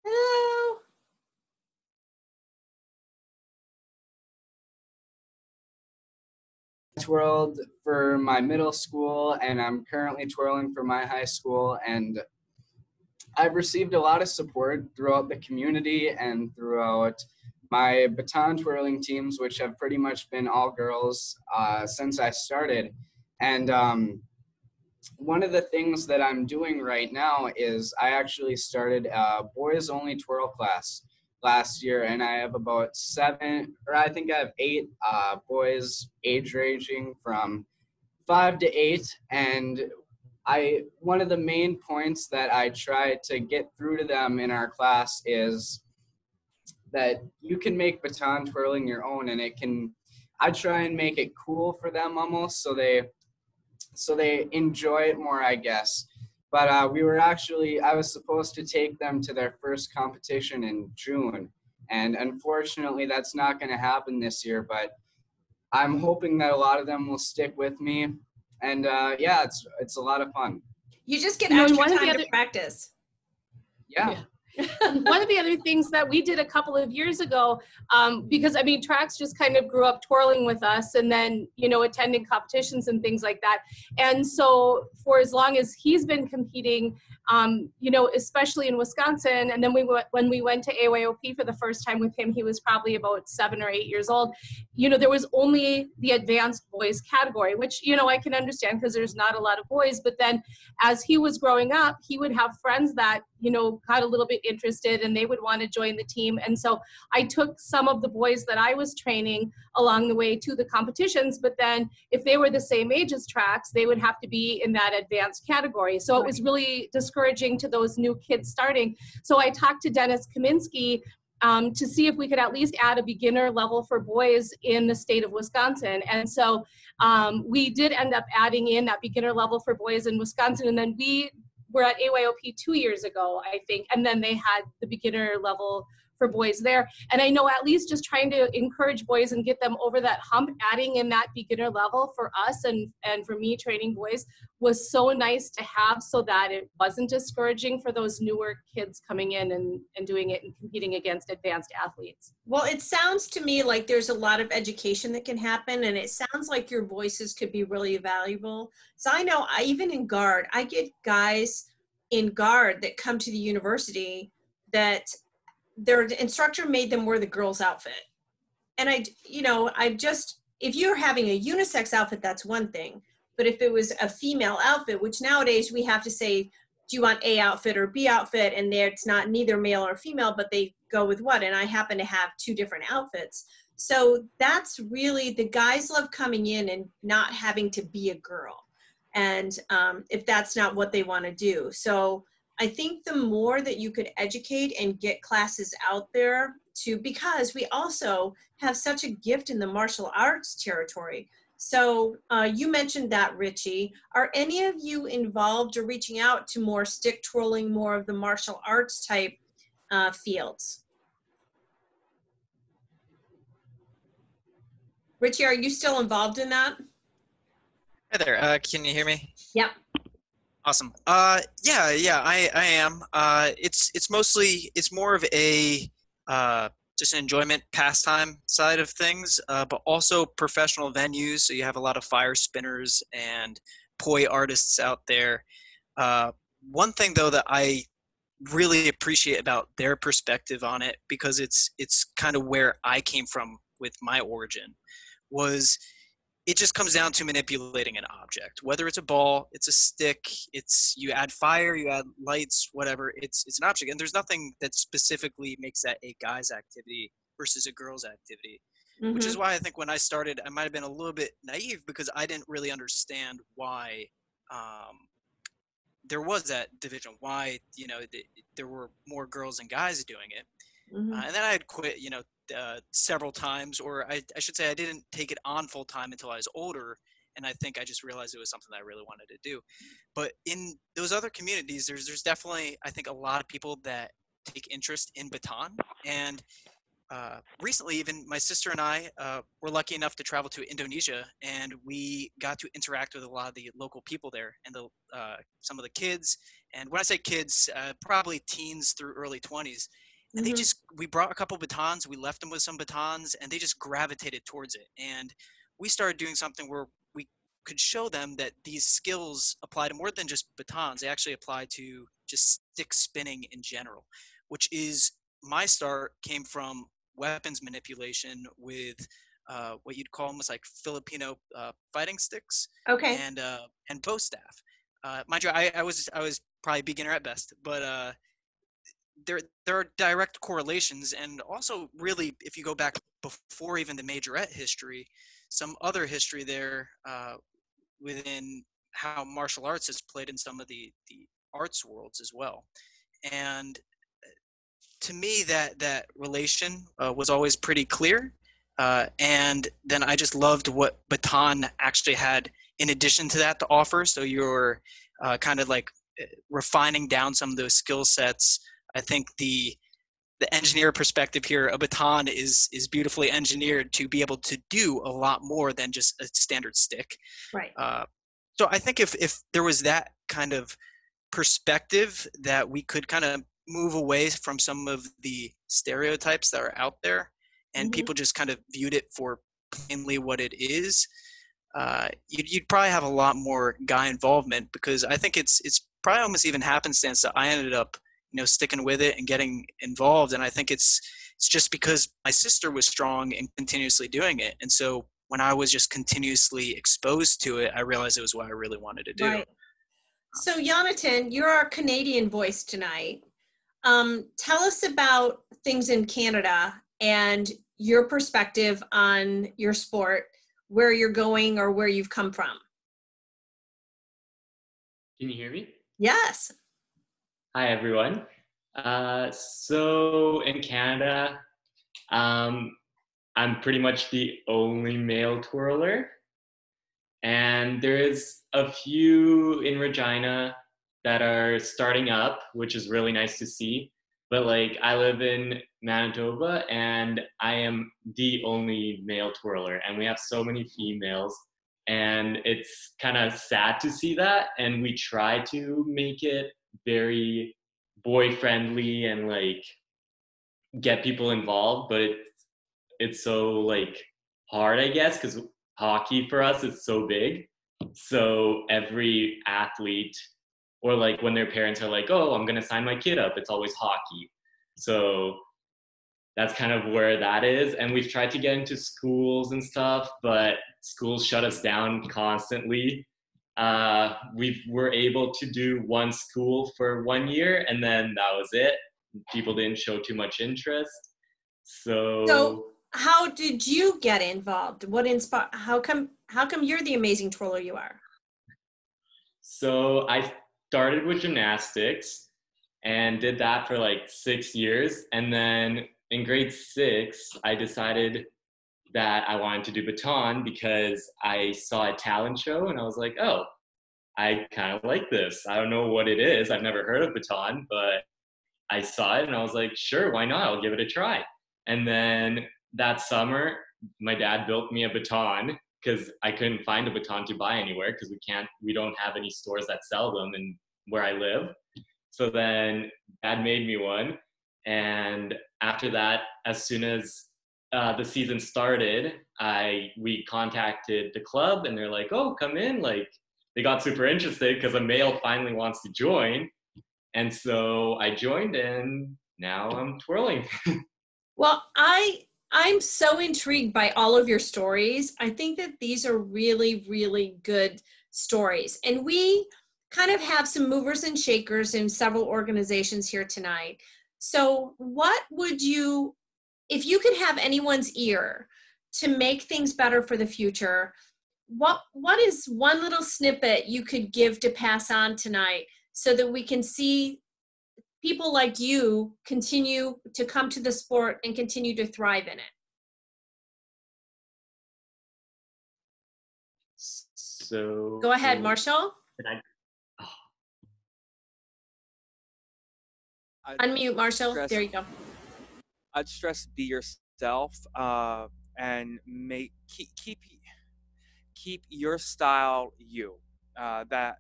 Hello? Twirled for my middle school, and I'm currently twirling for my high school, and I've received a lot of support throughout the community and throughout my baton twirling teams, which have pretty much been all girls since I started. And one of the things that I'm doing right now is I actually started a boys only twirl class last year, and I have about 8 boys age ranging from 5 to 8. And one of the main points that I try to get through to them in our class is that you can make baton twirling your own, and I try and make it cool for them almost, so they enjoy it more, I guess. But I was supposed to take them to their first competition in June, and unfortunately that's not going to happen this year, but I'm hoping that a lot of them will stick with me. And yeah, it's a lot of fun. You just get extra time to practice. Yeah. One of the other things that we did a couple of years ago, because I mean, Trax just kind of grew up twirling with us, and then, you know, attending competitions and things like that. And so for as long as he's been competing, you know, especially in Wisconsin, and then when we went to AYOP for the first time with him, he was probably about 7 or 8 years old. You know, there was only the advanced boys category, which, you know, I can understand because there's not a lot of boys. But then as he was growing up, he would have friends that, you know, got a little bit interested and they would want to join the team. And so I took some of the boys that I was training along the way to the competitions, but then if they were the same age as Trax, they would have to be in that advanced category. So it was really discouraging to those new kids starting. So I talked to Dennis Kaminsky to see if we could at least add a beginner level for boys in the state of Wisconsin. And so we did end up adding in that beginner level for boys in Wisconsin. And then we were at AYOP 2 years ago, I think, and then they had the beginner level for boys there. And I know at least just trying to encourage boys and get them over that hump, adding in that beginner level for us and for me training boys was so nice to have, so that it wasn't discouraging for those newer kids coming in and doing it and competing against advanced athletes. Well, it sounds to me like there's a lot of education that can happen, and it sounds like your voices could be really valuable. So I know even in guard, I get guys in guard that come to the university that their instructor made them wear the girl's outfit. And if you're having a unisex outfit, that's one thing. But if it was a female outfit, which nowadays we have to say, do you want A outfit or B outfit? And it's not neither male or female, but they go with what? And I happen to have 2 different outfits. So that's really, the guys love coming in and not having to be a girl. And if that's not what they want to do. So I think the more that you could educate and get classes out there because we also have such a gift in the martial arts territory. So you mentioned that, Richie. Are any of you involved or reaching out to more stick twirling, more of the martial arts type fields? Richie, are you still involved in that? Hi there. Can you hear me? Yep. Awesome. I am. It's more of a just an enjoyment pastime side of things, but also professional venues. So you have a lot of fire spinners and poi artists out there. one thing though that I really appreciate about their perspective on it, because it's kind of where I came from with my origin, was it just comes down to manipulating an object, whether it's a ball, it's a stick, it's you add fire, you add lights, whatever. It's an object, and there's nothing that specifically makes that a guy's activity versus a girl's activity. Which is why I think when I started, I might have been a little bit naive, because I didn't really understand why there was that division, why there were more girls than guys doing it. And then I had quit several times, or I should say I didn't take it on full time until I was older, and I think I just realized it was something that I really wanted to do. But in those other communities, there's definitely, I think, a lot of people that take interest in baton. And recently, even my sister and I were lucky enough to travel to Indonesia, and we got to interact with a lot of the local people there, and some of the kids. And when I say kids, probably teens through early 20s. And we brought a couple batons, we left them with some batons, and they just gravitated towards it. And we started doing something where we could show them that these skills apply to more than just batons. They actually apply to just stick spinning in general, which is my start came from weapons manipulation with what you'd call almost like Filipino fighting sticks. Okay. And bow staff. Mind you, I was probably beginner at best, but there are direct correlations, and also really, if you go back before even the majorette history, some other history there within how martial arts has played in some of the arts worlds as well. And to me, that relation was always pretty clear. And then I just loved what baton actually had in addition to that to offer. So you're kind of like refining down some of those skill sets. I think the engineer perspective here, a baton is beautifully engineered to be able to do a lot more than just a standard stick. Right. So I think if there was that kind of perspective, that we could kind of move away from some of the stereotypes that are out there, and people just kind of viewed it for plainly what it is, you'd probably have a lot more guy involvement, because I think it's probably almost even happenstance that I ended up sticking with it and getting involved. And I think it's just because my sister was strong and continuously doing it. And so when I was just continuously exposed to it, I realized it was what I really wanted to do. Right. So Jonathan, you're our Canadian voice tonight. Tell us about things in Canada and your perspective on your sport, where you're going or where you've come from. Can you hear me? Yes. Hi, everyone. So in Canada, I'm pretty much the only male twirler. And there is a few in Regina that are starting up, which is really nice to see. But like, I live in Manitoba and I am the only male twirler, and we have so many females. And it's kind of sad to see that. And we try to make it very boy friendly and like get people involved, but it's so like hard, I guess, because hockey for us is so big. So every athlete, or like when their parents are like, oh, I'm gonna sign my kid up, it's always hockey. So that's kind of where that is. And we've tried to get into schools and stuff, but schools shut us down constantly. We were able to do one school for 1 year, and then that was it. People didn't show too much interest. So how did you get involved? What inspired? How come you're the amazing twirler you are? So I started with gymnastics and did that for like 6 years, and then in grade 6, I decided that I wanted to do baton because I saw a talent show and I was like, oh, I kind of like this. I don't know what it is. I've never heard of baton, but I saw it and I was like, sure, why not? I'll give it a try. And then that summer, my dad built me a baton because I couldn't find a baton to buy anywhere because we don't have any stores that sell them in where I live. So then Dad made me one. And after that, as soon as the season started, we contacted the club and they're like, oh, come in, like, they got super interested because a male finally wants to join. And so I joined, and now I'm twirling. Well, I'm so intrigued by all of your stories. I think that these are really, really good stories. And we kind of have some movers and shakers in several organizations here tonight. So what would you, if you could have anyone's ear to make things better for the future, what is one little snippet you could give to pass on tonight so that we can see people like you continue to come to the sport and continue to thrive in it? So go ahead, Marshall. Unmute, Marshall. There you go. I'd stress be yourself, and keep your style you. That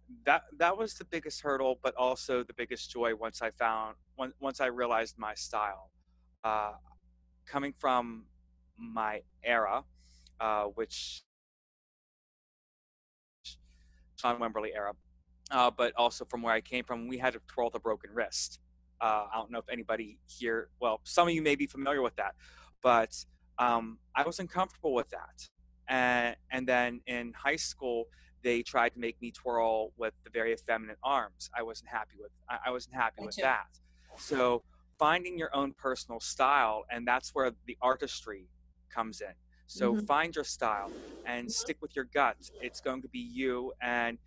was the biggest hurdle, but also the biggest joy once I realized my style. Coming from my era, which Sean Wemberley era, but also from where I came from, we had to twirl with a broken wrist. I don't know if anybody here, well, some of you may be familiar with that, but I was uncomfortable with that. And then in high school, they tried to make me twirl with the very effeminate arms. I wasn't happy with that. So finding your own personal style, and that's where the artistry comes in. So find your style and stick with your gut. It's going to be you, and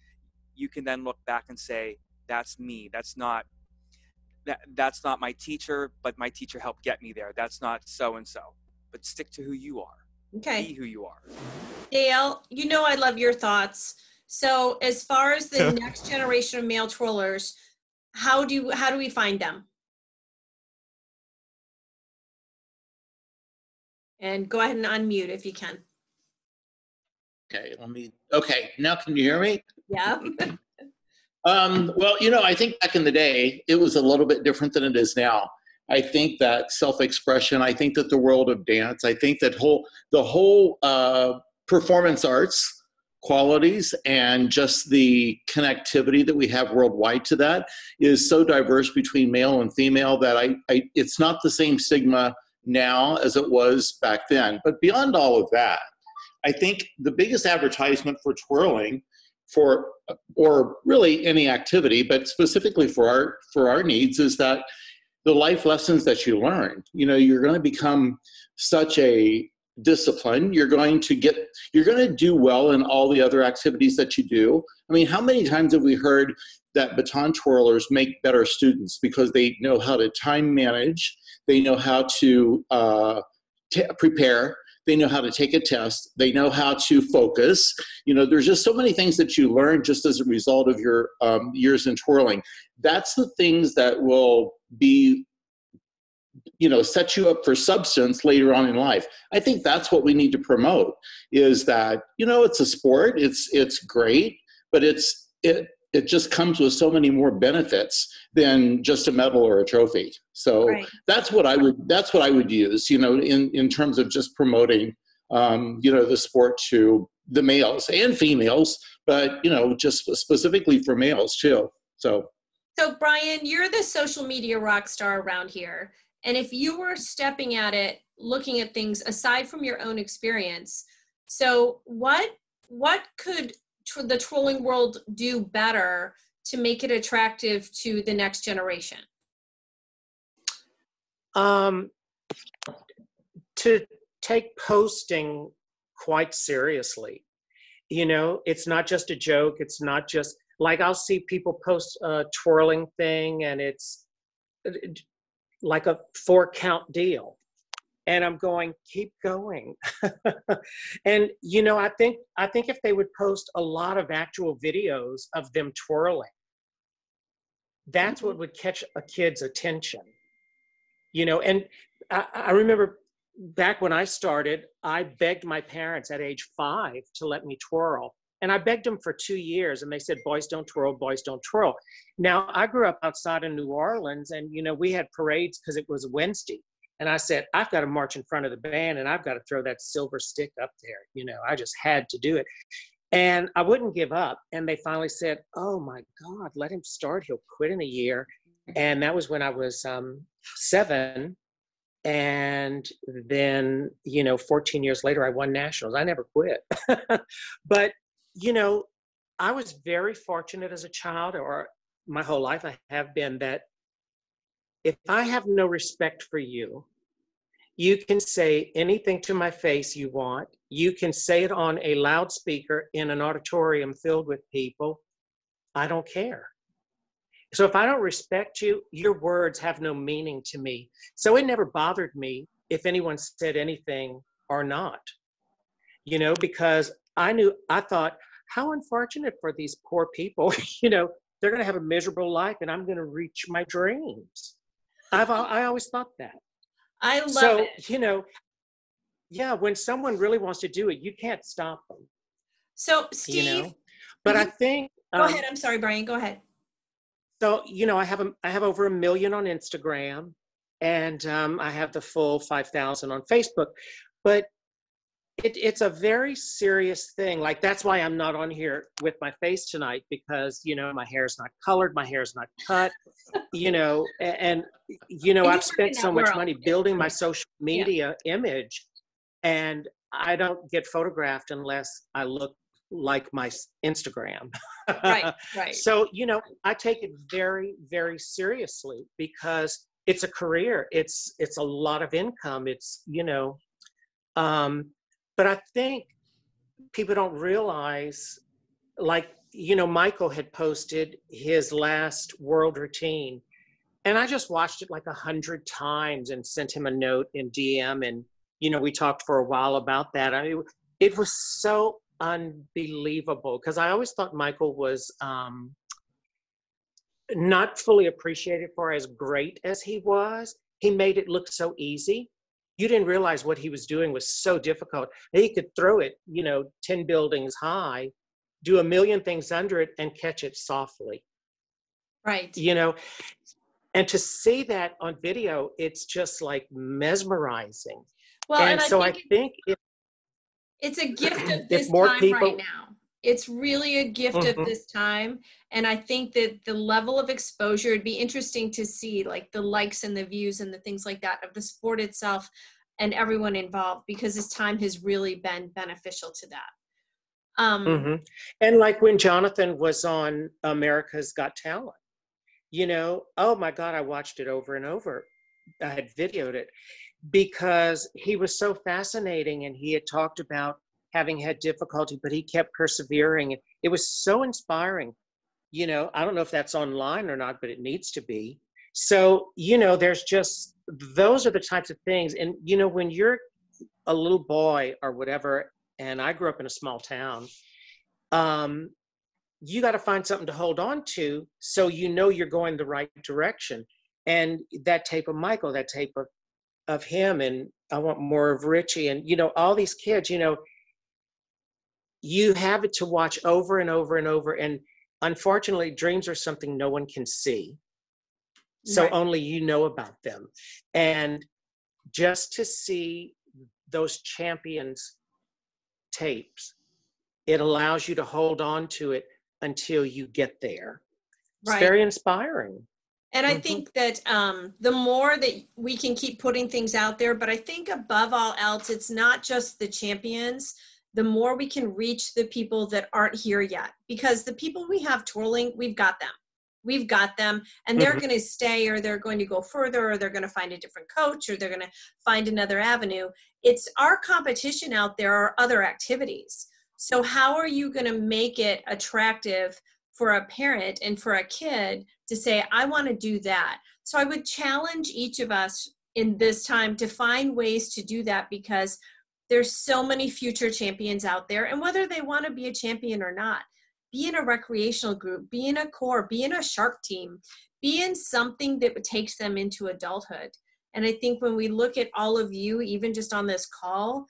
you can then look back and say, that's me. That's not my teacher, but my teacher helped get me there. That's not so-and-so. But stick to who you are. Okay. Be who you are. Dale, you know I love your thoughts. So as far as the next generation of male twirlers, how do we find them? And go ahead and unmute if you can. Okay, okay, now can you hear me? Yeah. Well, I think back in the day, it was a little bit different than it is now. I think that self-expression, I think that the world of dance, I think that the whole performance arts qualities and just the connectivity that we have worldwide to that is so diverse between male and female that it's not the same stigma now as it was back then. But beyond all of that, I think the biggest advertisement for twirling, or really any activity, but specifically for our needs, is that the life lessons that you learn. You're going to become such a discipline. You're going to do well in all the other activities that you do. I mean, how many times have we heard that baton twirlers make better students because they know how to time manage, they know how to prepare, they know how to take a test, they know how to focus. There's just so many things that you learn just as a result of your years in twirling. That's the things that will be, set you up for substance later on in life. I think that's what we need to promote, is that, it's a sport, it's great, but it just comes with so many more benefits than just a medal or a trophy. So right. that's what I would use, in terms of just promoting, the sport to the males and females, but, just specifically for males too. So Brian, you're the social media rock star around here. And if you were stepping at it, looking at things aside from your own experience, so what could the twirling world do better to make it attractive to the next generation? To take posting quite seriously. It's not just a joke. It's not just like I'll see people post a twirling thing and it's like a 4-count deal. And I'm going, keep going. And, I think if they would post a lot of actual videos of them twirling, that's what would catch a kid's attention. And I remember back when I started, I begged my parents at age 5 to let me twirl. And I begged them for 2 years, and they said, boys don't twirl, boys don't twirl. Now, I grew up outside of New Orleans, and, we had parades because it was Wednesday. And I said, I've got to march in front of the band, and I've got to throw that silver stick up there. I just had to do it. And I wouldn't give up. And they finally said, oh my God, let him start. He'll quit in a year. And that was when I was 7. And then, 14 years later, I won nationals. I never quit. But, I was very fortunate as a child, or my whole life I have been, that if I have no respect for you, you can say anything to my face you want. You can say it on a loudspeaker in an auditorium filled with people. I don't care. So if I don't respect you, your words have no meaning to me. So it never bothered me if anyone said anything or not, because I thought, how unfortunate for these poor people, they're going to have a miserable life and I'm going to reach my dreams. I always thought that. I love it. Yeah, when someone really wants to do it, you can't stop them. So Steve, but I think, go ahead. I'm sorry, Brian, go ahead. So, I have over 1 million on Instagram, and I have the full 5,000 on Facebook, but it's a very serious thing. Like, that's why I'm not on here with my face tonight, because, my hair's not colored, my hair's not cut, and I've spent so much money building my social media image, and I don't get photographed unless I look like my Instagram. Right. So, I take it very, very seriously, because it's a career. It's a lot of income. But I think people don't realize, like, Michael had posted his last world routine, and I just watched it like 100 times and sent him a note in DM, and, we talked for a while about that. I mean, it was so unbelievable, because I always thought Michael was not fully appreciated for as great as he was. He made it look so easy. You didn't realize what he was doing was so difficult. He could throw it, 10 buildings high, do 1 million things under it, and catch it softly. Right. And to see that on video, it's just like mesmerizing. Well, and so I think it's a gift of this time right now. It's really a gift of this time. And I think that the level of exposure, it'd be interesting to see, like, the likes and the views and the things like that of the sport itself and everyone involved, because this time has really been beneficial to that. And like when Jonathan was on America's Got Talent, oh my God, I watched it over and over. I had videoed it, because he was so fascinating, and he had talked about having had difficulty, but he kept persevering. It was so inspiring. I don't know if that's online or not, but it needs to be. So, there's just, those are the types of things. And, when you're a little boy or whatever, and I grew up in a small town, you got to find something to hold on to, so you're going the right direction. And that tape of Michael, that tape of him, and I want more of Richie, and all these kids, you have it to watch over and over and over. And unfortunately, dreams are something no one can see, so only about them. And just to see those champions tapes, it allows you to hold on to it until you get there. It's very inspiring. And I think that the more that we can keep putting things out there, but I think above all else, it's not just the champions. The more we can reach the people that aren't here yet, because the people we have twirling, we've got them, and they're going to stay, or they're going to go further, or they're going to find a different coach, or they're going to find another avenue. It's our competition out there are other activities. So how are you going to make it attractive for a parent and for a kid to say, I want to do that? So I would challenge each of us in this time to find ways to do that, because there's so many future champions out there, and whether they want to be a champion or not, be in a recreational group, be in a corps, be in a shark team, be in something that takes them into adulthood. And I think when we look at all of you, even just on this call,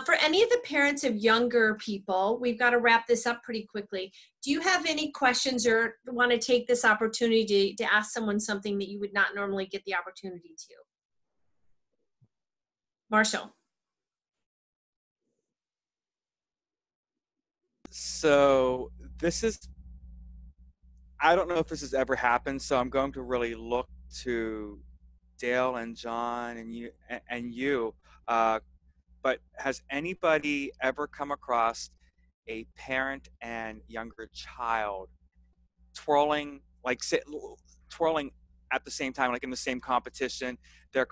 for any of the parents of younger people, we've got to wrap this up pretty quickly. Do you have any questions, or want to take this opportunity to ask someone something that you would not normally get the opportunity to? Marshall. So this is, I don't know if this has ever happened, so I'm going to really look to Dale and John and you. But has anybody ever come across a parent and younger child twirling, twirling at the same time, like in the same competition? They're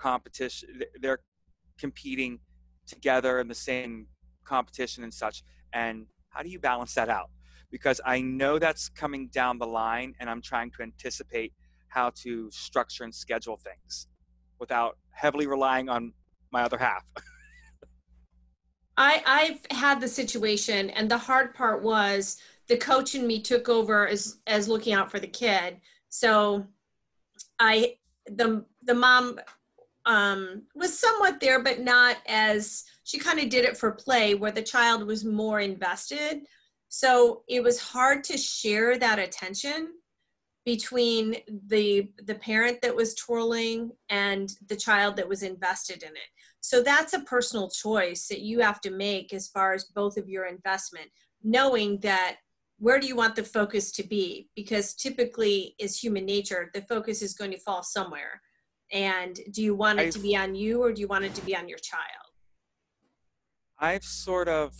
competing together in the same competition and such. And how do you balance that out? Because I know that's coming down the line, and I'm trying to anticipate how to structure and schedule things without heavily relying on my other half. I've had the situation, and the hard part was the coach and me took over as looking out for the kid. So the mom was somewhat there, but not as, she kind of did it for play, where the child was more invested. So it was hard to share that attention between the parent that was twirling and the child that was invested in it. So that's a personal choice that you have to make as far as both of your investment, knowing that where do you want the focus to be? Because typically, is human nature, the focus is going to fall somewhere. And do you want it to be on you, or do you want it to be on your child? I've sort of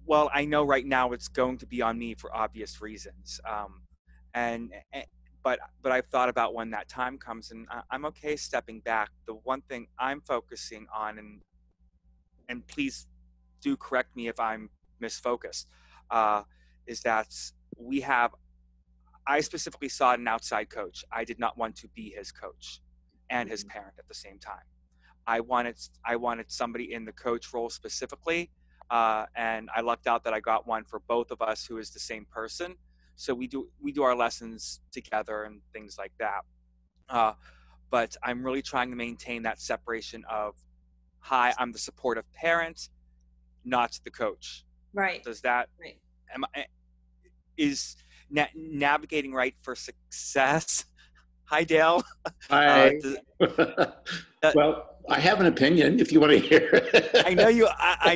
well, I know right now it's going to be on me for obvious reasons. But I've thought about when that time comes, and I'm okay stepping back. The one thing I'm focusing on, and please do correct me if I'm misfocused, is that I specifically sought an outside coach. I did not want to be his coach and his parent at the same time. I wanted somebody in the coach role specifically, and I lucked out that I got one for both of us who is the same person. So we do our lessons together and things like that. But I'm really trying to maintain that separation of, hi, I'm the supportive parent, not the coach. Right. Does that, is navigating right for success? Hi, Dale. Hi. Well, I have an opinion if you want to hear it. I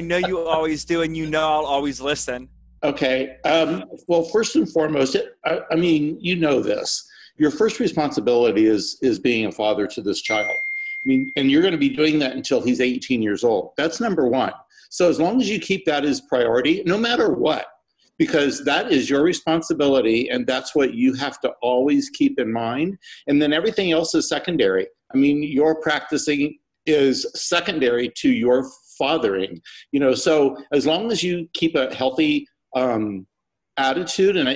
know you always do, and I'll always listen. Okay. Well, first and foremost, I mean, you know this. Your first responsibility is being a father to this child. I mean, and you're going to be doing that until he's 18 years old. That's number one. So as long as you keep that as priority, no matter what, because that is your responsibility, and that's what you have to always keep in mind. And then everything else is secondary. I mean, your practicing is secondary to your fathering. So as long as you keep a healthy attitude and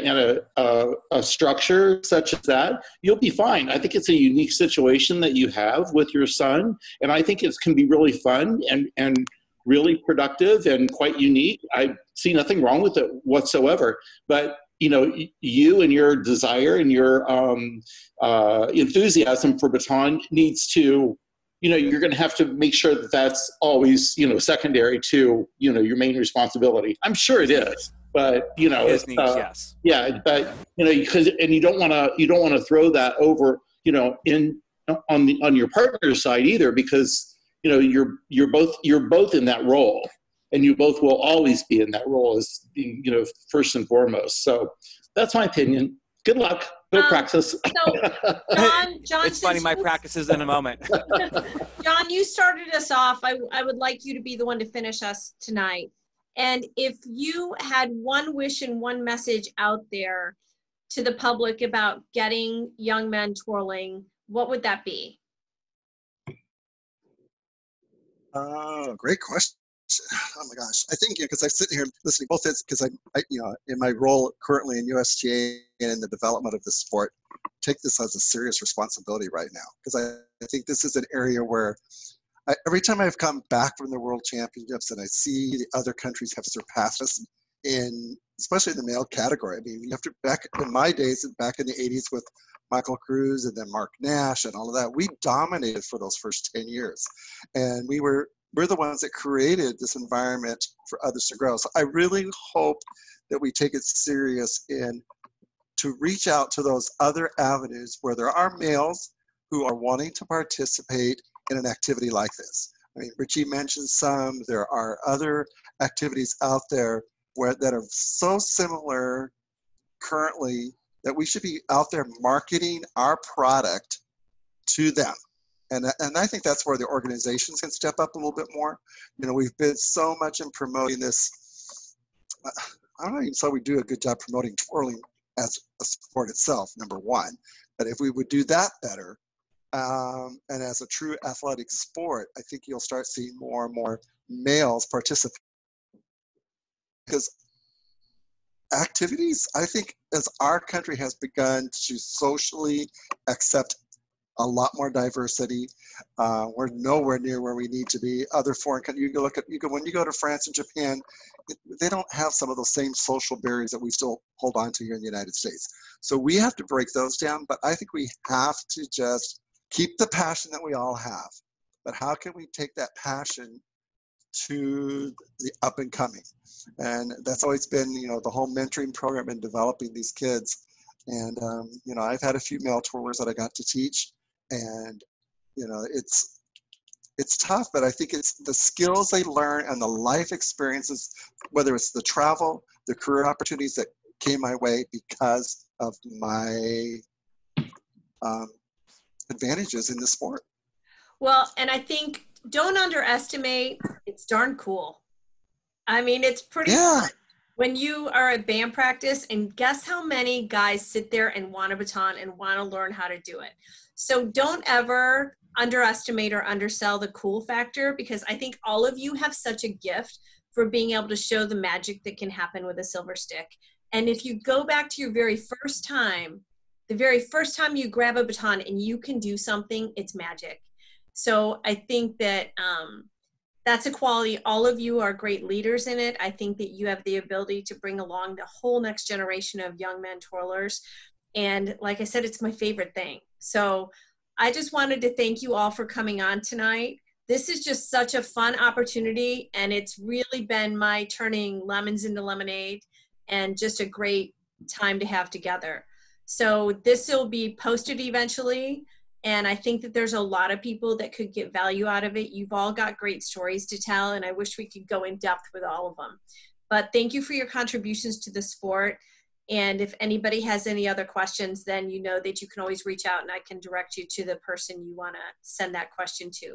a structure such as that, you'll be fine. I think it's a unique situation that you have with your son, and I think it can be really fun and really productive and quite unique. I see nothing wrong with it whatsoever. But you and your desire and your enthusiasm for baton needs to, you're going to have to make sure that that's always, secondary to, your main responsibility. I'm sure it is. But his needs, yes, yeah. But because you don't want to throw that over, on your partner's side either, because you're both in that role, and you both will always be in that role as being, first and foremost. So that's my opinion. Good luck. Go practice. So, John, it's funny. My practice is in a moment. John, you started us off. I would like you to be the one to finish us tonight. And if you had one wish and one message out there to the public about getting young men twirling, what would that be? Great question. Oh my gosh. I think, because I sit here listening both because I in my role currently in USTA and in the development of the sport, take this as a serious responsibility right now. Because I think this is an area where every time I've come back from the World Championships and I see the other countries have surpassed us especially in the male category. I mean, you have to, back in my days, back in the 80s with Michael Cruz and then Mark Nash and all of that, we dominated for those first 10 years. And we're the ones that created this environment for others to grow. So I really hope that we take it serious to reach out to those other avenues where there are males who are wanting to participate in an activity like this. I mean, Richie mentioned some. There are other activities out there that are so similar currently that we should be out there marketing our product to them. And I think that's where the organizations can step up a little bit more. You know, we've been so much in promoting this. I don't even say we do a good job promoting twirling as a sport itself, number one. But if we would do that better, and as a true athletic sport, I think you'll start seeing more and more males participate. Because activities, I think, as our country has begun to socially accept a lot more diversity, we're nowhere near where we need to be. Other foreign countries, you can look at, when you go to France and Japan, they don't have some of those same social barriers that we still hold on to here in the United States. So we have to break those down, but I think we have to just keep the passion that we all have. But how can we take that passion to the up and coming? And that's always been, you know, the whole mentoring program and developing these kids. And, you know, I've had a few male twirlers that I got to teach, and, you know, it's tough, but I think it's the skills they learn and the life experiences, whether it's the travel, the career opportunities that came my way because of my advantages in the sport. Well, and I think don't underestimate, it's darn cool. I mean, it's pretty fun when you are at band practice, and guess how many guys sit there and want a baton and want to learn how to do it. So don't ever underestimate or undersell the cool factor, because I think all of you have such a gift for being able to show the magic that can happen with a silver stick. And if you go back to your very first time, the very first time you grab a baton and you can do something, it's magic. So I think that that's a quality. All of you are great leaders in it. I think that you have the ability to bring along the whole next generation of young men twirlers. And like I said, it's my favorite thing. So I just wanted to thank you all for coming on tonight. This is just such a fun opportunity, and it's really been my turning lemons into lemonade, and just a great time to have together. So this will be posted eventually, and I think that there's a lot of people that could get value out of it. You've all got great stories to tell, and I wish we could go in depth with all of them. But thank you for your contributions to the sport. And if anybody has any other questions, then you know that you can always reach out and I can direct you to the person you want to send that question to.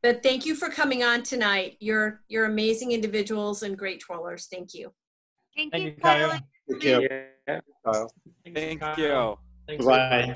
But thank you for coming on tonight. You're amazing individuals and great twirlers. Thank you. Thank you, Kyle. Thank you. Yeah. Kyle. Thank you. Thanks, Bye. everybody.